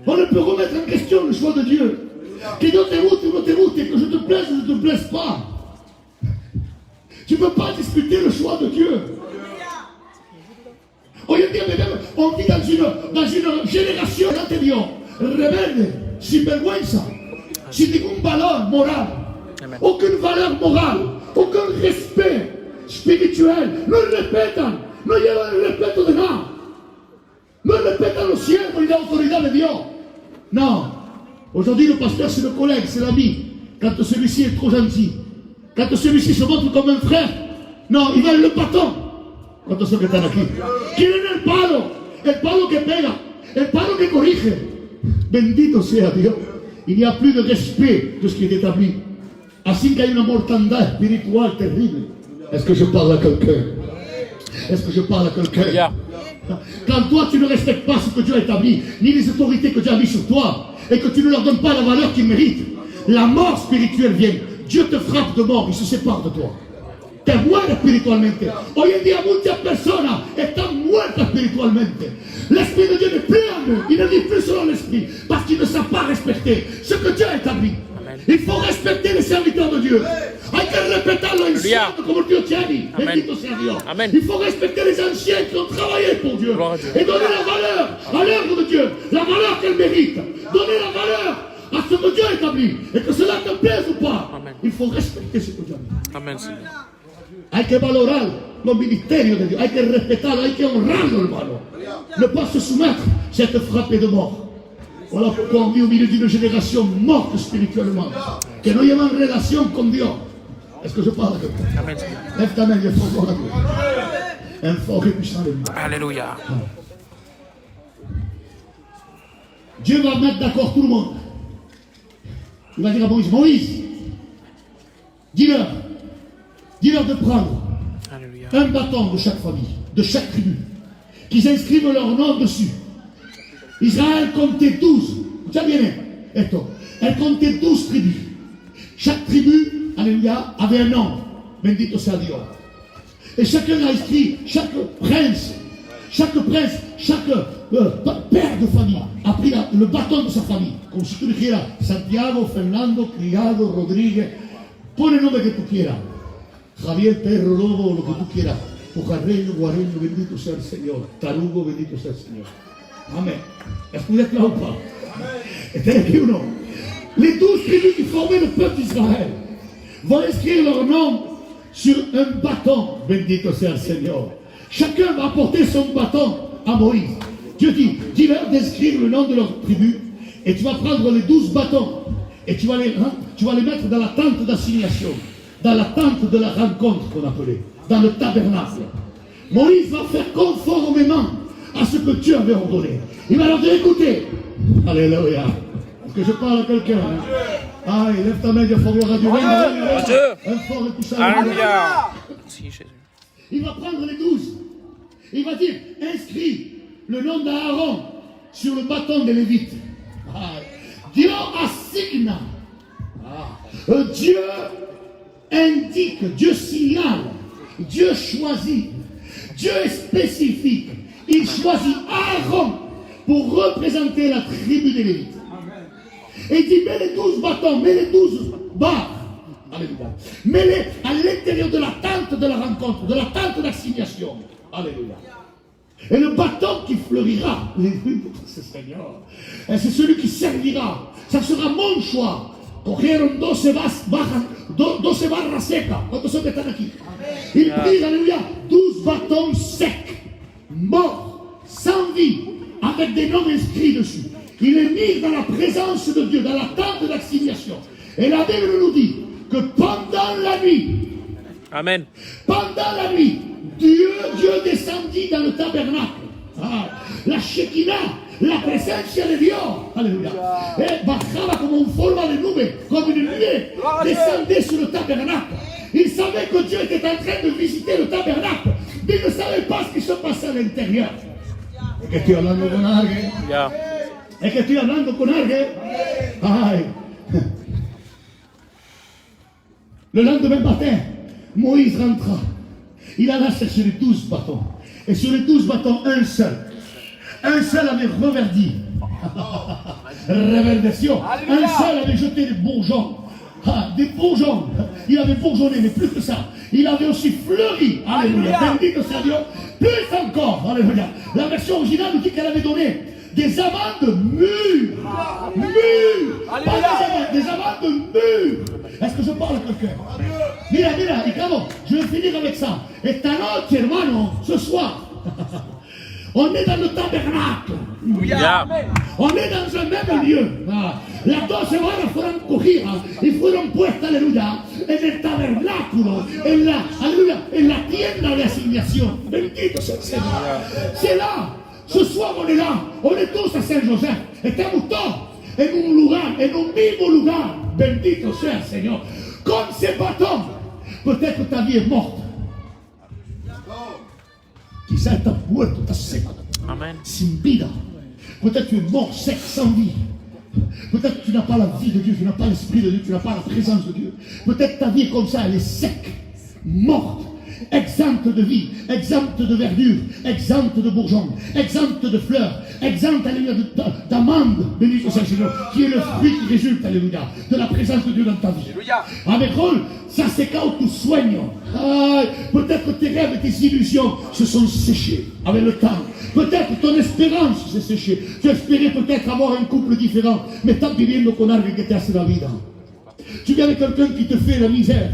On ne peut remettre en question le choix de Dieu. Que Dieu te guste ou ne te guste, que je te plaise ou je ne te plaise pas. Tu ne peux pas discuter le choix de Dieu. Aujourd'hui, on vit dans une génération anterior, rebelde, sin vergüenza, sin ningún valor moral, aucune valeur morale, aucun respect spirituel. No respetan, no llevan el respeto de nada. No respetan los siervos y la autoridad de Dios. Non. Aujourd'hui, le pasteur, c'est le collègue, c'est l'ami. Quand celui-ci est trop gentil, quand celui-ci se montre comme un frère, non, il va le patón. ¿Cuántos son que están aquí? Quieren el palo que pega, el palo que corrige. Bendito sea Dios. il n'y a plus de respect de ce qui est établi. Ainsi qu'il y a une mortandad spirituelle terrible. Est-ce que je parle à quelqu'un? Est-ce que je parle à quelqu'un? Yeah. Quand toi tu ne respectes pas ce que Dieu a établi, ni les autorités que Dieu a mis sur toi, et que tu ne leur donnes pas la valeur qu'ils méritent, la mort spirituelle vient. Dieu te frappe de mort, il se sépare de toi. Te mueres espiritualmente. Hoy en día muchas personas están muertas espiritualmente. L'Esprit de Dieu n'est plus en eux, il ne vit plus selon l'Esprit, parce qu'ils ne savent pas respecter ce que Dieu a établi. Il faut respecter les serviteurs de Dieu. Hay que respetarlo en cielo como Dios te ha dit. Bendito sea Dios. Amen. Il faut respecter les anciens qui ont travaillé pour Dieu. Gloire à Dieu. Et donner la valeur à l'œuvre de Dieu, la valeur qu'elle mérite. Donner la valeur à ce que Dieu a établi. Et que cela te plaise ou pas, Amen. il faut respecter ce que Dieu a dit. Amen, Señor. Hay que valorar los ministerios de Dios, hay que respetarlo, hay que honrarlo, hermano. Ne pas se soumettre, c'est être frappé de mort. Voilà pourquoi on vit au milieu d'une génération morte spirituellement, que no llevan relación con Dios. Est-ce que je parle à quelqu'un? Amen, Señor. Lève ta main, il faut voir à Dieu. Un fort et puissant de Dieu. Alléluia. Dieu va mettre d'accord tout le monde. Il va dire à Moïse, Moïse, dis-leur de prendre Alléluia. un bâton de chaque famille, de chaque tribu, qu'ils inscrivent leur nom dessus. Israël comptait 12. Ya viene esto. Elle comptait 12 tribus. Chaque tribu, alléluia, avait un nom. Bendito sea Dios. Et chacun a inscrit, chaque prince, chaque père de famille a pris le bâton de sa famille. Como si tú dijeras Santiago, Fernando, Criado, Rodríguez. Pon el nombre que tú quieras. Javier, Perro, Lobo, lo que tú quieras. Pujarreño, Guareño, bendito sea el Señor. Tarugo, bendito sea el Señor. Amen. Est-ce que vous êtes là ou pas? Était écrit ou non? Les 12 tribus qui formaient le peuple d'Israël vont inscrire leur nom sur un bâton. Bendito sea el Seigneur. Chacun va apporter son bâton à Moïse. Dieu dit, dis-leur d'inscrire le nom de leur tribu et tu vas prendre les 12 bâtons et tu vas les mettre dans la tente d'assignation, dans la tente de la rencontre qu'on appelait, dans le tabernacle. Moïse va faire conformément à ce que Dieu avait ordonné. Il va leur dire, écoutez, alléluia, est-ce que je parle à quelqu'un? Ah, lève ta main, il faut gloire à Dieu. Un fort et puissant. Alléluia. Merci, Jésus. Il va prendre les 12. Il va dire, inscris le nom d'Aaron sur le bâton des Lévites. Ah. Dieu assigne. Ah. Dieu indique, Dieu signale, Dieu choisit, Dieu est spécifique. Il choisit Aaron pour représenter la tribu des Lévites. Et il dit, mets les 12 bâtons, mets les 12 barres. Alléluia. Mets-les à l'intérieur de la tente de la rencontre, de la tente d'assignation. Alléluia. Et le bâton qui fleurira, c'est Seigneur, c'est celui qui servira. Ça sera mon choix. Cogieron 12 barras secas. ¿Cuántos son que están aquí? Il prit, alléluia, 12 bâtons secs, morts, sans vie, avec des noms inscrits dessus. Il est mis dans la présence de Dieu, dans la tente d'assignation. Et la Bible nous dit que pendant la nuit, Amen. pendant la nuit, Dieu descendit dans le tabernacle. Ah, la Shekinah, la presencia de Dios, aleluya, bajaba como en forma de nube, comme une nuée, descendait sur le tabernacle. Il savait que Dieu était en train de visiter le tabernacle, mais il ne savait pas ce qui se passait à l'intérieur. Es que estoy hablando con alguien. Ya. Es que estoy hablando con alguien. Ay. Le lendemain matin, Moïse rentra. Il alla chercher les 12 bâtons. Et sur les 12 bâtons, un seul avait reverdi. Reverdeció. Un seul avait jeté des bourgeons. Ah, des bourgeons. Il avait bourgeonné, mais plus que ça. Il avait aussi fleuri. Alléluia. Bendito sea Dios. Plus encore. Alléluia. La version originale nous dit qu'elle avait donné des amandes mûres. Mûres. Pas des amandes mûres. Est-ce que je parle à quelqu'un? Mira, y cabo, je vais finir avec ça. Esta noche, hermano, ce soir, on est dans le tabernacle. Ya. On est dans un même lieu. Las 12 horas fueron cogidas y fueron puestas, aleluya, en el tabernáculo, en la tienda de asignación. Bendito sea el Señor. C'est là. Ce soir, on est là. On est tous à Saint-Joseph. Estamos todos. en un mismo lugar. Bendito sea el Señor. Con ces bâtons, peut-être ta vie est morte. Quizás estás muerto, estás seco, Amen. sin vida. Peut-être tu es mort sec, sans vie. Peut-être que tu n'as pas la vie de Dieu, tu n'as pas l'esprit de Dieu, tu n'as pas la présence de Dieu. Peut-être ta vie est comme ça, elle est sec, morte, exempte de vie, exempte de verdure, exempte de bourgeons, exempte de fleurs, exempte, alléluia, d'amande, béni soit le Seigneur, qui est le fruit qui résulte, alléluia, de la présence de Dieu dans ta vie. A mejor, ça seca tus sueños. Peut-être que tes rêves et tes illusions se sont séchés avec le temps. Peut-être ton espérance s'est séchée. Tu espérais peut-être avoir un couple différent, mais estás viviendo con alguien que te hace la vida. Tu viens avec quelqu'un qui te fait la misère,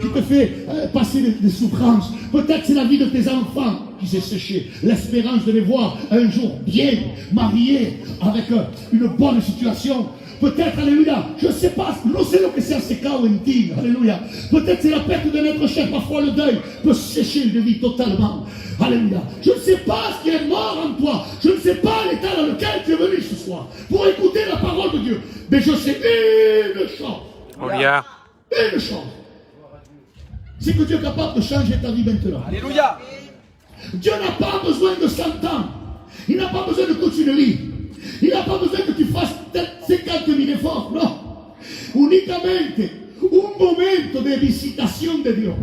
qui te fait passer des souffrances. Peut-être c'est la vie de tes enfants qui s'est séchée. L'espérance de les voir un jour bien mariés, avec une bonne situation. Peut-être, alléluia, je ne sais pas, no sé lo que sea secado en ti, alléluia. Peut-être c'est la perte de notre cher, parfois le deuil peut sécher une vie totalement. Alléluia. Je ne sais pas ce qui est mort en toi. Je ne sais pas l'état dans lequel tu es venu ce soir pour écouter la parole de Dieu. Mais je sais une chose. Alléluia. Une chose. C'est que Dieu est capable de changer ta vie maintenant. Alléluia. Dieu n'a pas besoin de 100 ans. Il n'a pas besoin de toute une vie. Il n'a pas besoin que tu fasses 50 000 efforts. Non. Unicamente un momento de visitación de Dios.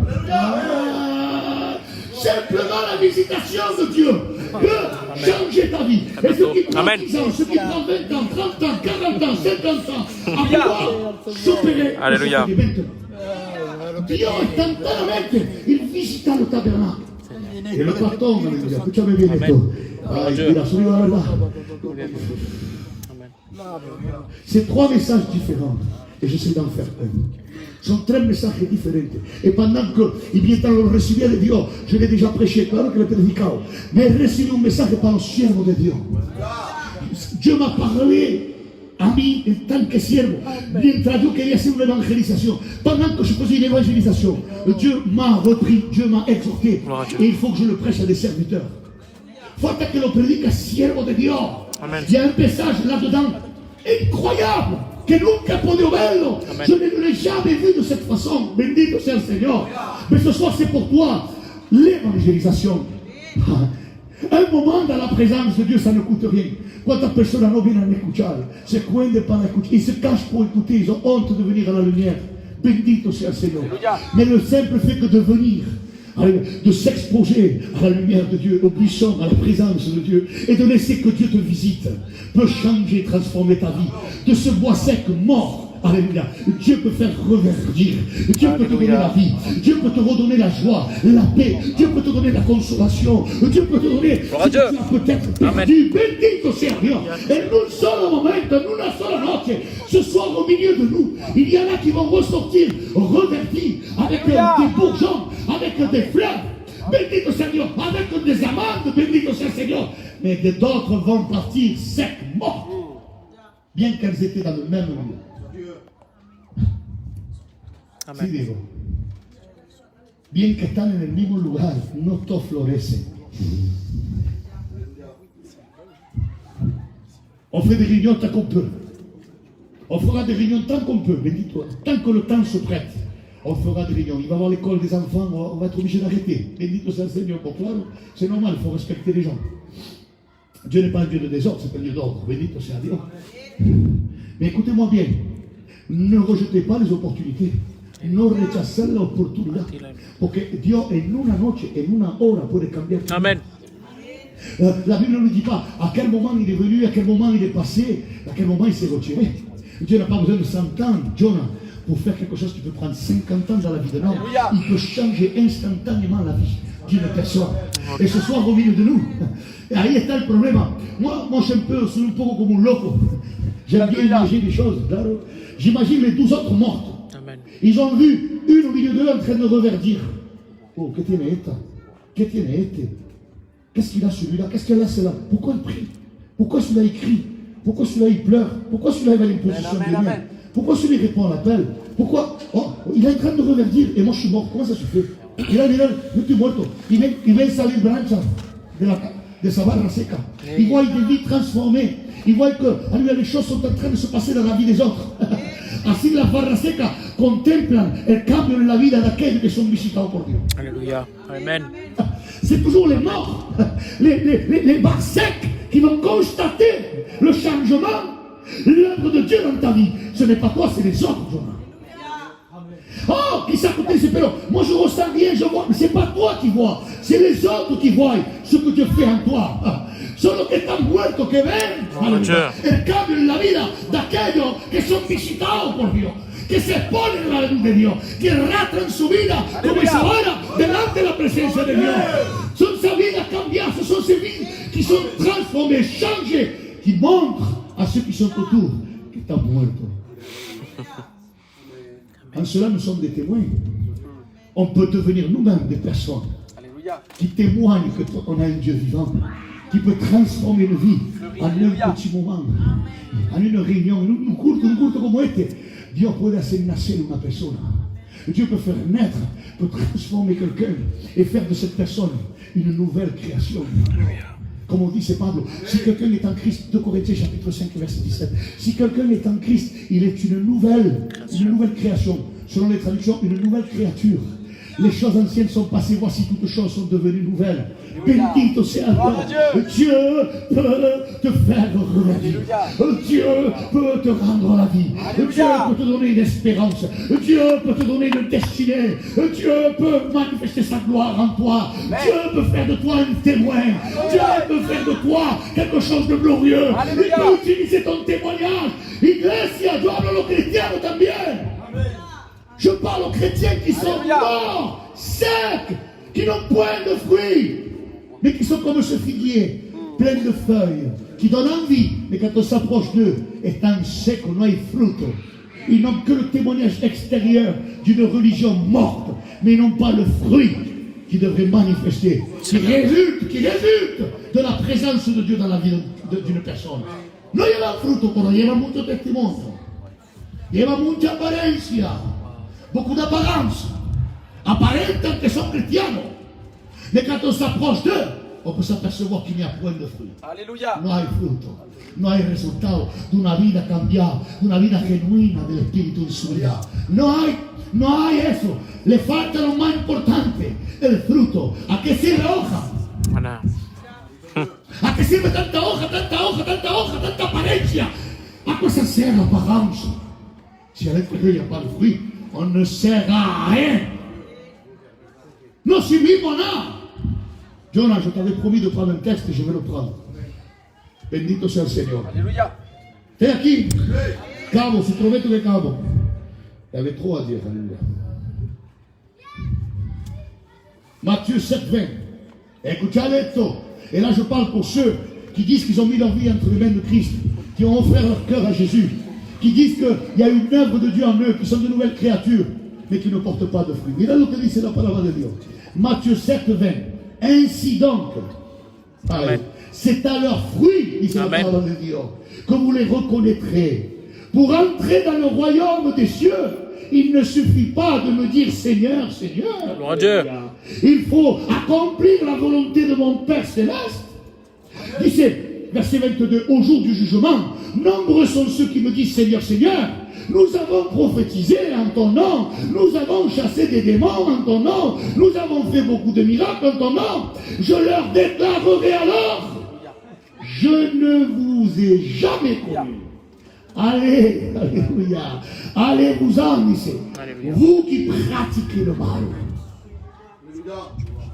Simplement la visitation de Dieu peut changer ta vie. Et ce qui prend 10 ans, ce qui prend 20 ans, 30 ans, 40 ans, 50 ans, à pouvoir s'opérer. Alléluia. Dieu instantanément, il visita le tabernacle. Et le pastor, alléluia, escúchame bien esto. Ay, mira, soy la verdad. C'est 3 messages différents. Et j'essaie d'en faire un. Son 3 mensajes diferentes. Et pendant que, y mientras lo recibía de Dios, je l'ai déjà prêché, claro que l'ai predicado. Mais he recibido un mensaje para los siervos de Dios. Dieu m'a parlé a mí en tant que siervo, mientras yo quería hacer una evangelización. Pendant que je faisais une évangélisation, Dieu m'a repris, Dieu m'a exhorté. Et il faut que je le prêche à des serviteurs. Falta que lo predique a siervos de Dios. Amen. Il y a un message là-dedans incroyable. Que nunca he podido verlo. Amen. Je ne l'ai jamais vu de cette façon. Bendito sea el Señor. Mais ce soir, c'est pour toi l'évangélisation. Un moment dans la présence de Dieu, ça ne coûte rien. Quantas personas no vienen a escuchar, se esconden para escuchar, ils se cachent pour écouter, ils ont honte de venir à la lumière. Bendito sea el Señor. Mais le simple fait que de venir, de s'exposer à la lumière de Dieu, au buisson, à la présence de Dieu, et de laisser que Dieu te visite, peut changer, transformer ta vie. De ce bois sec mort, alléluia, Dieu peut faire reverdir, Dieu peut te donner la vie, Dieu peut te redonner la joie, la paix, Dieu peut te donner la consolation, Dieu peut te donner ce que tu as peut-être perdu. Bendito sea Dios. En un solo momento, en una sola noche, ce soir au milieu de nous, il y en a qui vont ressortir revertis, avec des bourgeons, avec des fleurs. Bendito sea Dios, avec des amandes, bendito sea Seigneur. Mais d'autres vont partir secs, morts, bien qu'elles étaient dans le même lieu. Sí digo, bien que están en el mismo lugar, no todos florecen. On fait des réunions tant qu'on peut. On fera des réunions tant qu'on peut, bénis-toi. Tant que le temps se prête, on fera des réunions. Il va y avoir l'école des enfants, on va être obligé d'arrêter. Bénis-toi, c'est le Seigneur. Pour toi, c'est normal, il faut respecter les gens. Dieu n'est pas un Dieu de désordre, c'est un Dieu d'ordre. Bénis-toi, c'est un Dieu. Mais écoutez-moi bien, ne rejetez pas les opportunités. No rechazar la oportunidad, porque Dios en una noche, en una hora puede cambiar. Amen. La Bible ne dit pas à quel moment il est venu, à quel moment il est passé, à quel moment il s'est retiré. Dieu n'a pas besoin de 100 ans, Jonah, pour faire quelque chose qui peut prendre 50 ans dans la vie d'un homme. Il peut changer instantanément la vie d'une personne. Et ce soir au milieu de nous, ahí está el problema. Moi soy un poco como un loco. J'aime bien imaginer des choses, claro. J'imagine les 12 autres mortes. Ils ont vu une au milieu d'eux en train de reverdir. Oh, que tiene esta? Que tiene este? Qu'est-ce qu'il a celui-là? Qu'est-ce qu'elle a celle-là? Pourquoi il prie? Pourquoi celui-là il crie? Pourquoi celui-là il pleure? Pourquoi celui-là il va à une position de lumière? Pourquoi celui-là il répond à l'appel? Pourquoi? Oh, il est en train de reverdir et moi je suis mort. Comment ça se fait? Il a yo estoy muerto. Il va salir brancha de sa barra seca. Il voit des vies transformées. Ils voient que alléluia, les choses sont en train de se passer dans la vie des autres. Así la barra seca contemplan el cambio en la vida de aquellos que son visitados por Dios. Alléluia. Amen. C'est toujours les morts, les barres secs qui vont constater le changement, l'œuvre de Dieu dans ta vie. Ce n'est pas toi, c'est les autres, Jonah. Oh, qui s'accoutent ces pélos. Moi je ressens rien, je vois, mais c'est pas toi qui vois, c'est les autres qui voient ce que Dieu fait en toi. Solo que están muertos que ven el cambio en la vida de aquellos que son visitados por Dios, que se ponen en la luz de Dios, que arrastran su vida como esa hora delante de la presencia de Dios. Son esas vidas cambiadas, ce sont ces vies qui sont transformées, changées, qui montrent à ceux qui sont autour que están muertos. En cela, nous sommes des témoins. On peut devenir nous-mêmes des personnes qui témoignent qu'on a un Dieu vivant, qui peut transformer une vie en un petit moment, en une réunion, un culto como este. Dios puede hacer nacer una persona. Dieu peut faire naître, peut transformer quelqu'un et faire de cette personne une nouvelle création. Comme on dit, c'est Pablo, si quelqu'un est en Christ, 2 Corinthiens chapitre 5, verset 17, si quelqu'un est en Christ, il est une nouvelle création. Selon les traductions, une nouvelle créature. Les choses anciennes sont passées, voici toutes choses sont devenues nouvelles. Bendito sea Dieu. Dieu peut te faire revivre. Dieu peut te rendre la vie. Dieu peut te donner une espérance. Dieu peut te donner une destinée. Dieu peut manifester sa gloire en toi. Dieu peut faire de toi un témoin. Dieu peut faire de toi quelque chose de glorieux. Il peut utiliser ton témoignage. Iglesia, yo hablo a los cristianos también. Je parle aux chrétiens qui sont morts, secs, qui n'ont point de fruits, mais qui sont comme ce figuier, plein de feuilles, qui donnent envie, mais quand on s'approche d'eux, étant secs, no hay fruto. Ils n'ont que le témoignage extérieur d'une religion morte, mais ils n'ont pas le fruit qui devrait manifester, qui résulte de la présence de Dieu dans la vie d'une personne. No lleva fruto, pero lleva mucho testimonio, lleva mucha apariencia. Beaucoup d'apparence. Aparentan que sont cristianos. Mais quand on s'approche d'eux, on peut s'apercevoir qu'il n'y a point de fruit. Alléluia. No hay fruto. No hay resultado de una vida cambiada, de una vida genuina del Espíritu en su vida. No hay eso. Le falta lo más importante, el fruto. ¿A qué sirve hoja? Voilà. ¿A qué sirve tanta hoja, tanta apariencia? ¿A qué ça sert l'apparence? Si à l'intérieur il n'y a pas de fruit, on ne sert à rien. No servimos nada. Jonah, je t'avais promis de prendre un texte et je vais le prendre. Bendito sea el Señor. Alléluia. T'es aquí. Cabo, si prometo que cabo. Il y avait trop à dire, alléluia. Matthieu 7, 20. Écoutez esto. Et là, je parle pour ceux qui disent qu'ils ont mis leur vie entre les mains de Christ, qui ont offert leur cœur à Jésus, qui disent qu'il y a une œuvre de Dieu en eux, qui sont de nouvelles créatures, mais qui ne portent pas de fruits. Mira lo que dice la palabra de Dios. Matthieu 7, 20. Ainsi donc, c'est à leurs fruits, dit la parole de Dieu, que vous les reconnaîtrez. Pour entrer dans le royaume des cieux, il ne suffit pas de me dire Seigneur, Seigneur. Gloire à Dieu. Il faut accomplir la volonté de mon Père céleste. Dice, verset 22, au jour du jugement, nombreux sont ceux qui me disent Seigneur, Seigneur, nous avons prophétisé en ton nom, nous avons chassé des démons en ton nom, nous avons fait beaucoup de miracles en ton nom. Je leur déclarerai alors, je ne vous ai jamais connu. Allez, alléluia, allez-vous-en, dit, vous qui pratiquez le mal.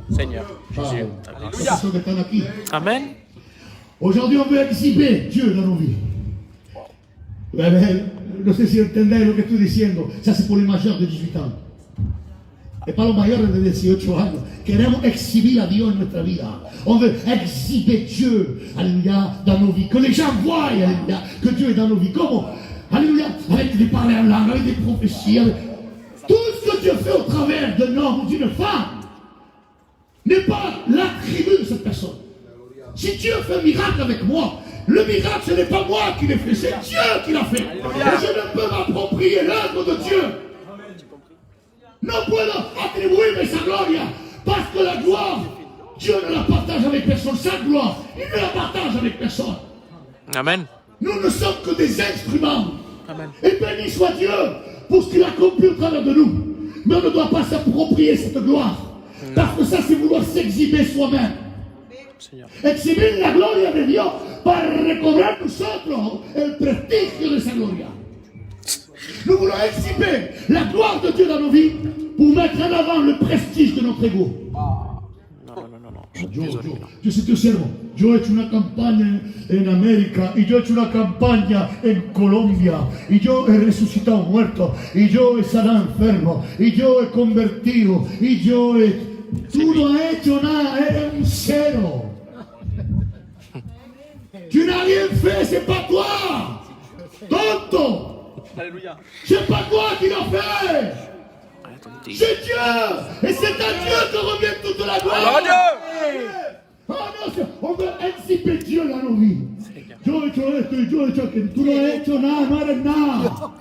Seigneur Jésus. Alléluia. Amen. Aujourd'hui, on veut exhiber Dieu dans nos vies. No sé si entendéis lo que estoy diciendo. Ça, c'est pour les majeurs de 18 ans. Et pas los mayores de 18 años. Queremos exhibir a Dios en nuestra vida. On veut exhiber Dieu, alléluia, dans nos vies. Que les gens voient, alléluia, que Dieu est dans nos vies. Comment? Alléluia, avec des parler en langue, avec des prophéties. Tout ce que Dieu fait au travers d'un homme ou d'une femme n'est pas l'attribut de cette personne. Si Dieu fait un miracle avec moi, le miracle, ce n'est pas moi qui l'ai fait, c'est Dieu qui l'a fait. Et je ne peux m'approprier l'œuvre de Dieu. No puedo atribuirme sa gloria, parce que la gloire, Dieu ne la partage avec personne. Sa gloire, il ne la partage avec personne. Amen. Nous ne sommes que des instruments. Amen. Et béni soit Dieu pour ce qu'il a accompli au travers de nous. Mais on ne doit pas s'approprier cette gloire. Parce que ça, c'est vouloir s'exhiber soi-même. Señor. Exhibir la gloria de Dios para recobrar nosotros el prestigio de esa gloria. Nous voulons exhiber la gloire de Dieu dans nos vies pour mettre en avant le prestige de notre ego. No. Yo soy tu siervo. Yo he hecho una campaña en América y yo he hecho una campaña en Colombia y yo he resucitado muertos y yo he sanado enfermos y yo he convertido y yo he... Tú no has hecho nada, eres un cero. Tu n'as rien fait, c'est pas toi. Tonto. Alléluia. C'est pas toi qui l'as fait. C'est Dieu. Et c'est à Dieu que revient toute la gloire. Oh non, on veut exhiber Dieu dans nos vies. Yo he hecho esto y yo he hecho aquello. Tú no has hecho nada, no eres nada.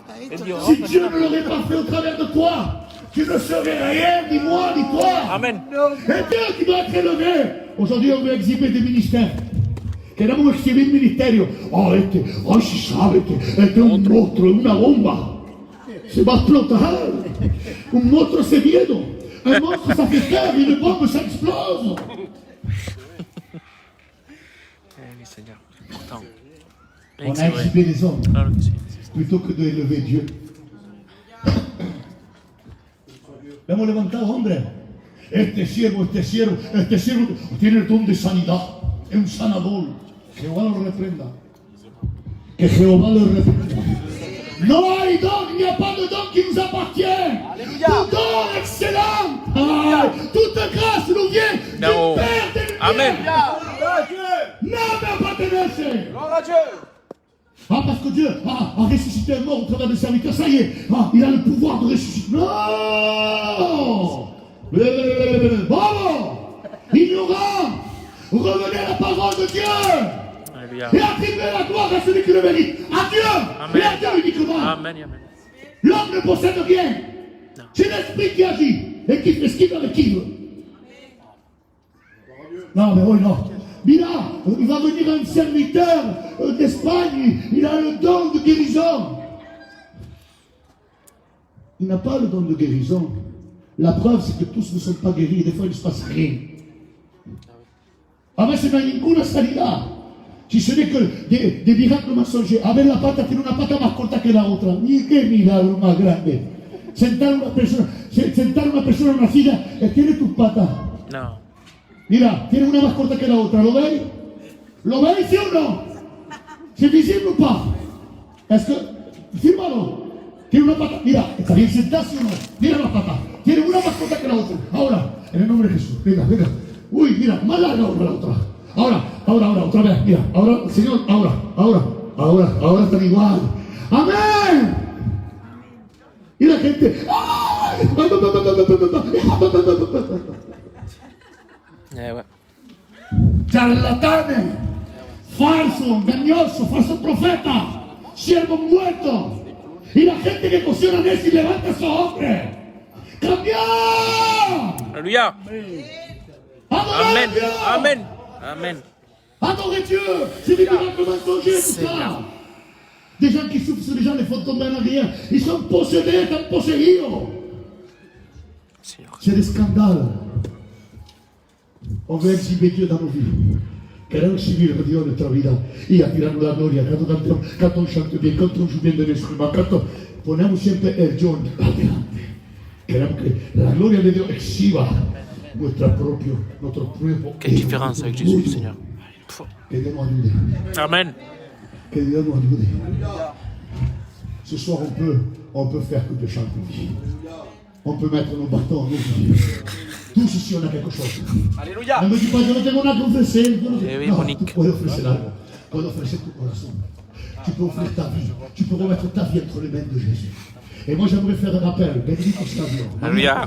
Si Dieu ne l'aurait pas fait au travers de toi, tu ne serais rien, ni moi, ni toi. Amen. Et Dieu qui doit être élevé. Aujourd'hui, on veut exhiber des ministères. Queremos exhibir ministerios. Si sabe que este es un monstruo, una bomba. Se va a explotar. Un monstruo ese miedo. Un monstruo ça fait peur, une bombe ça explose. Oui, Seigneur. Pourtant. On a exhibé les hommes Claro que sí. plutôt que d'élever Dieu. Hemos levantado hombres. Este siervo tiene el don de sanidad. Es un sanador. Jehová lo reprenda. Que Jehová lo reprenda. No hay don, il n'y a pas de don qui nous appartient. Tout don excellent. Toute grâce nous vient du Père des lumières. Amen. Non, mais pas tenerse. Parce que Dieu a ressuscité un mort au travers des serviteurs. Ça y est, il a le pouvoir de ressusciter. Non. Bravo. Ignorant. Revenez à la parole de Dieu. Alléluia. Et attribuez la gloire à celui qui le mérite. À Dieu. Amen. Et à Dieu uniquement. Amen. Amen. L'homme ne possède rien. Non. C'est l'esprit qui agit et qui fait ce qu'il veut avec qui il veut. Non, mais oui, non. Mira, il va venir un serviteur d'Espagne, il a le don de guérison. Il n'a pas le don de guérison. La preuve, c'est que tous ne sont pas guéris et des fois, il ne se passe rien. A veces no hay ninguna sanidad. Si se ve que de milagro mensongers. A ver, la pata tiene una pata más corta que la otra. ¡Y qué milagro más grande! Sentar a una persona en una silla, tiene tus patas. No. Mira, tiene una más corta que la otra. ¿Lo veis? ¿Lo veis, sí o no? ¿C'est visible ou pas? Est-ce que... Fírmalo. Tiene una pata. Mira, ¿está bien sentada, sí o no? Mira la pata. Tiene una más corta que la otra. Ahora, en el nombre de Jesús. Venga. Uy, mira, más larga la otra. Ahora, otra vez. Mira, ahora, Señor, ahora están igual. ¡Amén! Y la gente... ¡Ay! Ouais. Charlatanes, falso, engañoso, falso profeta, siervos muertos. Y la gente que cocina en eso y levanta a esos hombres. ¡Cambiar! Alléluia. ¡Adorar Amen. a Dios! Amen. Amen. Adorer Dieu! C'est des miracles mensongers, tout ça! Des gens qui souffrent sur les gens, les font tomber en arrière. Ils sont possédés, están poseídos. Señor. C'est des scandales. On veut exhiber Dieu dans nos vies. Queremos exhibir a Dios en nuestra vida y a tirarnos la gloria. Quand on chante bien, quand on joue bien de l'instrument, quand ponemos siempre el yo adelante. Queremos que la gloria de Dios exhiba notre propio. Quelle différence avec Jésus, Seigneur. Que Dieu nous ayude. Amen. Que Dieu nous ayude. Ce soir, on peut faire que de chanter. On peut mettre nos bâtons, nos vies. Tous ici, on a quelque chose. Alléluia. Ne me dis pas, je ne tengo nada que ofrecer. Eh oui, Non, Monique. tu peux offrir algo. Tu peux offrir ton corazon. Tu peux offrir ta vie. Tu peux remettre ta vie entre les mains de Jésus. Et moi, j'aimerais faire un appel. Bendito sea Dios. Alléluia.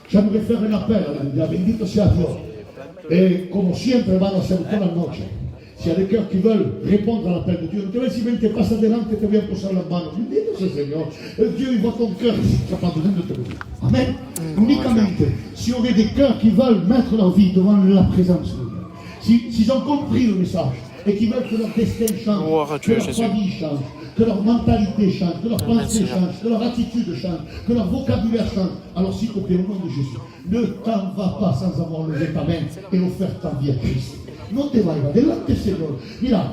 J'aimerais faire un appel. Alléluia. Bendito sea Dios. Et comme siempre, hermano, hacemos toda la noche. Si hay cœurs qui veulent répondre à l'appel de Dieu, no te voy a decir, vente, pasa adelante, te voy a posar las manos. Bendito sea el Señor. Dieu, il voit ton cœur. Tu n'as pas besoin de te lever. Amen. Uniquement, si on a des cœurs qui veulent mettre leur vie devant la présence de Dieu, s'ils ont compris le message, et qui veulent que leur destin change, Gloire à que Dieu, leur Jésus. famille change, que leur mentalité change, que leur pensée Seigneur. change, que leur attitude change, que leur vocabulaire change. Alors s'il te plaît, au nom de Jésus, ne t'en vas pas sans avoir levé ta main et offert ta vie à Christ. Non te vayas, delante del Señor. Mira,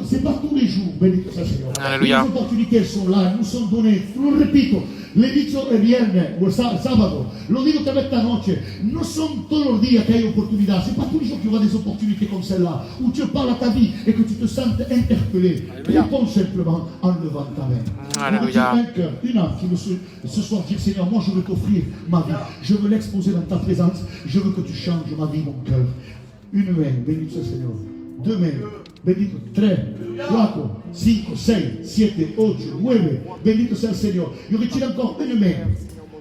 c'est pas tous les jours, bendito sea el Señor. Aleluya. Les opportunités sont là, nous sont données. Lo repito, le he dicho el viernes o el sábado, lo digo también esta noche. No son todos los días que hay oportunidades. C'est pas tous les jours qu'il y aura des opportunités comme celle-là, où tu parles à ta vie et que tu te sens interpellé. Réponds simplement en levant ta main. Alléluia. Un cœur, une âme qui veut ce soir dire Seigneur, moi je veux t'offrir ma vie. Je veux l'exposer dans ta présence. Je veux que tu changes ma vie, mon cœur. Une main, bendito sea el Señor. Deux mains, bendito. 3, 4, 5, 6, 7, 8, 9. Bendito sea el Señor. Yo retire encore une main.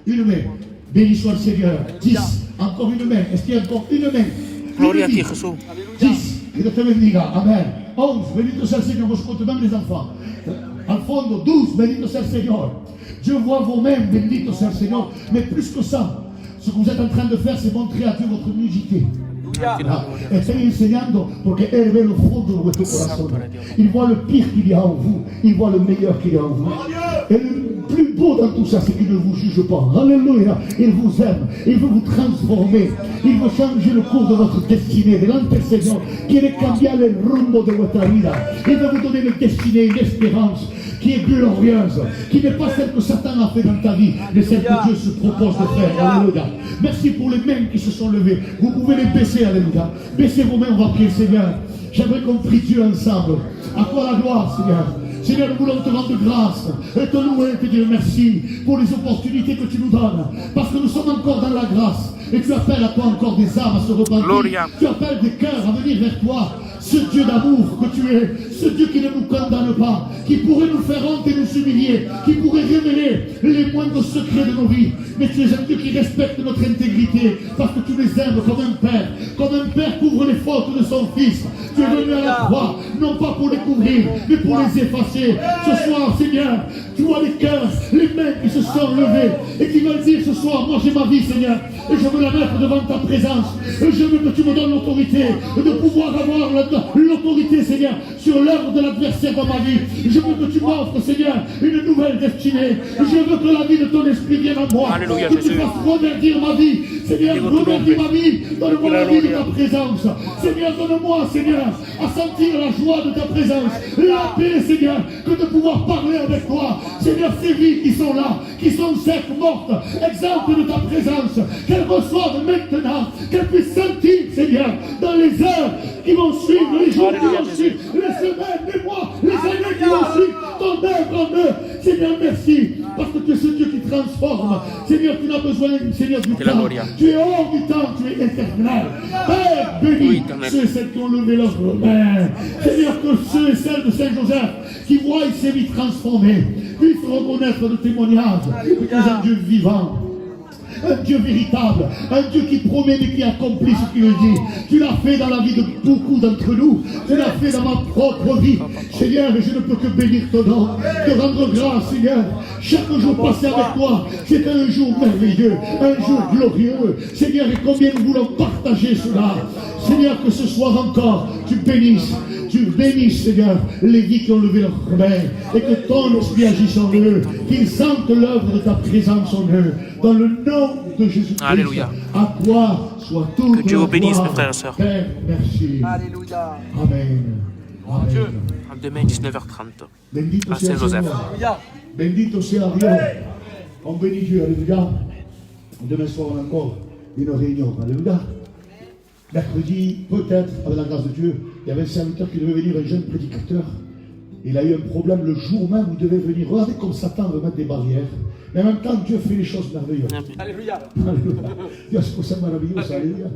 Une main. Béni soit le Seigneur. 10. Encore une main. Est-ce qu'il y a encore une main? Gloria a ti, Jesús. 10. Que Dios te bendiga. Amen. 11. Bendito sea el Señor. Moi je compte même les enfants. Al fondo, 12. Bendito sea el Señor. Dieu voit vos mains. Bendito sea el Señor. Mais plus que ça, ce que vous êtes en train de faire, c'est montrer à Dieu votre nudité. Estoy enseñando porque Él ve lo fondo de vuestro corazón. Il voit le pire qu'il y a en vous. Il voit le meilleur qu'il y a en vous. Et le plus beau dans tout ça, c'est qu'il ne vous juge pas. Alléluia. Il vous aime. Il veut vous transformer. Il veut changer le cours de votre destinée. Delante del Señor. Quiere cambiar el rumbo de vuestra vida. Il veut vous donner une destinée, une espérance qui est glorieuse, qui n'est pas celle que Satan a fait dans ta vie, mais celle que Dieu se propose de faire. Alléluia. Merci pour les mains qui se sont levées. Vous pouvez les baisser, alléluia. Baissez vos mains, on va prier, Seigneur. J'aimerais qu'on prie Dieu ensemble. À toi la gloire, Seigneur. Seigneur, nous voulons te rendre grâce et te louer et te dire merci pour les opportunités que tu nous donnes. Parce que nous sommes encore dans la grâce. Et tu appelles à toi encore des âmes à se repentir. Gloria. Tu appelles des cœurs à venir vers toi. Ce Dieu d'amour que tu es, ce Dieu qui ne nous condamne pas, qui pourrait nous faire honte et nous humilier, qui pourrait révéler les moindres secrets de nos vies. Mais tu es un Dieu qui respecte notre intégrité, parce que tu les aimes comme un père couvre les fautes de son fils. Tu es venu à la croix, non pas pour les couvrir, mais pour les effacer. Ce soir, Seigneur, tu vois les cœurs, les mains qui se sont levées et qui veulent dire ce soir, moi j'ai ma vie, Seigneur, et je veux la mettre devant ta présence. Et je veux que tu me donnes l'autorité de pouvoir avoir l'autorité, Seigneur, sur l'œuvre de l'adversaire dans ma vie. Je veux que tu m'offres, Seigneur, une nouvelle destinée. Je veux que la vie de ton esprit vienne en moi. Alléluia, que tu Jésus. fasses reverdir ma vie. Seigneur, Digo tu reverdir nombre. ma vie. Donne-moi la vie de ta Alléluia. présence. Seigneur, donne-moi, Seigneur, à sentir la joie de ta présence. La paix, Seigneur, que de pouvoir parler avec toi. Seigneur, ces vies qui sont là, qui sont secs, mortes, exemptes de ta présence, qu'elles reçoivent maintenant, qu'elles puissent sentir, Seigneur, dans les heures qui vont suivre, les jours qui vont suivre, les semaines, les mois, les années qui vont suivre, ton œuvre en eux. Seigneur, merci, parce que tu es ce Dieu qui transforme. Seigneur, tu n'as besoin, Seigneur, du Que la temps. gloria. Tu es hors du temps, tu es éternel. Père, bénis Oui, éternel. ceux et celles qui ont levé leurs mains. Seigneur, que ceux et celles de Saint-Joseph qui voient ces vies transformées puissent reconnaître le témoignage que tu es un Dieu vivant. Un Dieu véritable, un Dieu qui promet mais qui accomplit ce qu'il dit. Tu l'as fait dans la vie de beaucoup d'entre nous. Tu l'as fait dans ma propre vie. Seigneur, je ne peux que bénir ton nom, te rendre grâce, Seigneur. Chaque jour passé avec toi, c'est un jour merveilleux, un jour glorieux. Seigneur, et combien nous voulons partager cela. Seigneur, que ce soir encore, tu bénisses, Seigneur, les vies qui ont levé leurs mains, et que ton esprit agisse en eux, qu'ils sentent l'œuvre de ta présence en eux, dans le nom de Jésus-Christ. Alléluia. À toi soit tout. Que Dieu vous bénisse, mes frères et sœurs. Père, merci. Alléluia. Amen. Amen. Demain, 19h30. Bendito À sea el Saint-Joseph. Señor. Bendito sea Dieu. On bénit Dieu. Alléluia. Demain soir, on a encore une réunion. Alléluia. Mercredi, peut-être, avec la grâce de Dieu, il y avait un serviteur qui devait venir, un jeune prédicateur. Il a eu un problème le jour même où il devait venir. Regardez comme Satan veut mettre des barrières. Mais en même temps, Dieu fait les choses merveilleuses. Alléluia. Alléluia. Dios es cosa maravillosa. Alléluia.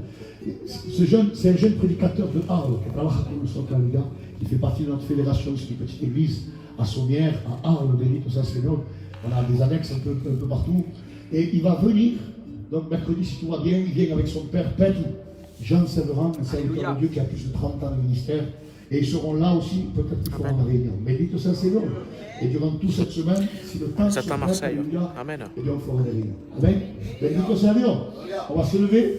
C'est un jeune prédicateur de Arles, qui trabaja con nosotros, alléluia, qui fait partie de notre fédération, c'est une petite église à Sommières, à Arles, bendito sea el Señor. On a des annexes un peu partout. Et il va venir, donc mercredi, si tout va bien, il vient avec son père Pedro, Jean Séverin, un serviteur de Dieu qui a plus de 30 ans de ministère. Et ils seront là aussi, peut-être qu'ils feront la réunion. Bendito sea el Señor. Et durant toute cette semaine, si le temps Vous êtes se à prête, Marseille. alléluia, Amen. et bien on fera des réunions. Amen. Bendito sea Dios. On va se lever.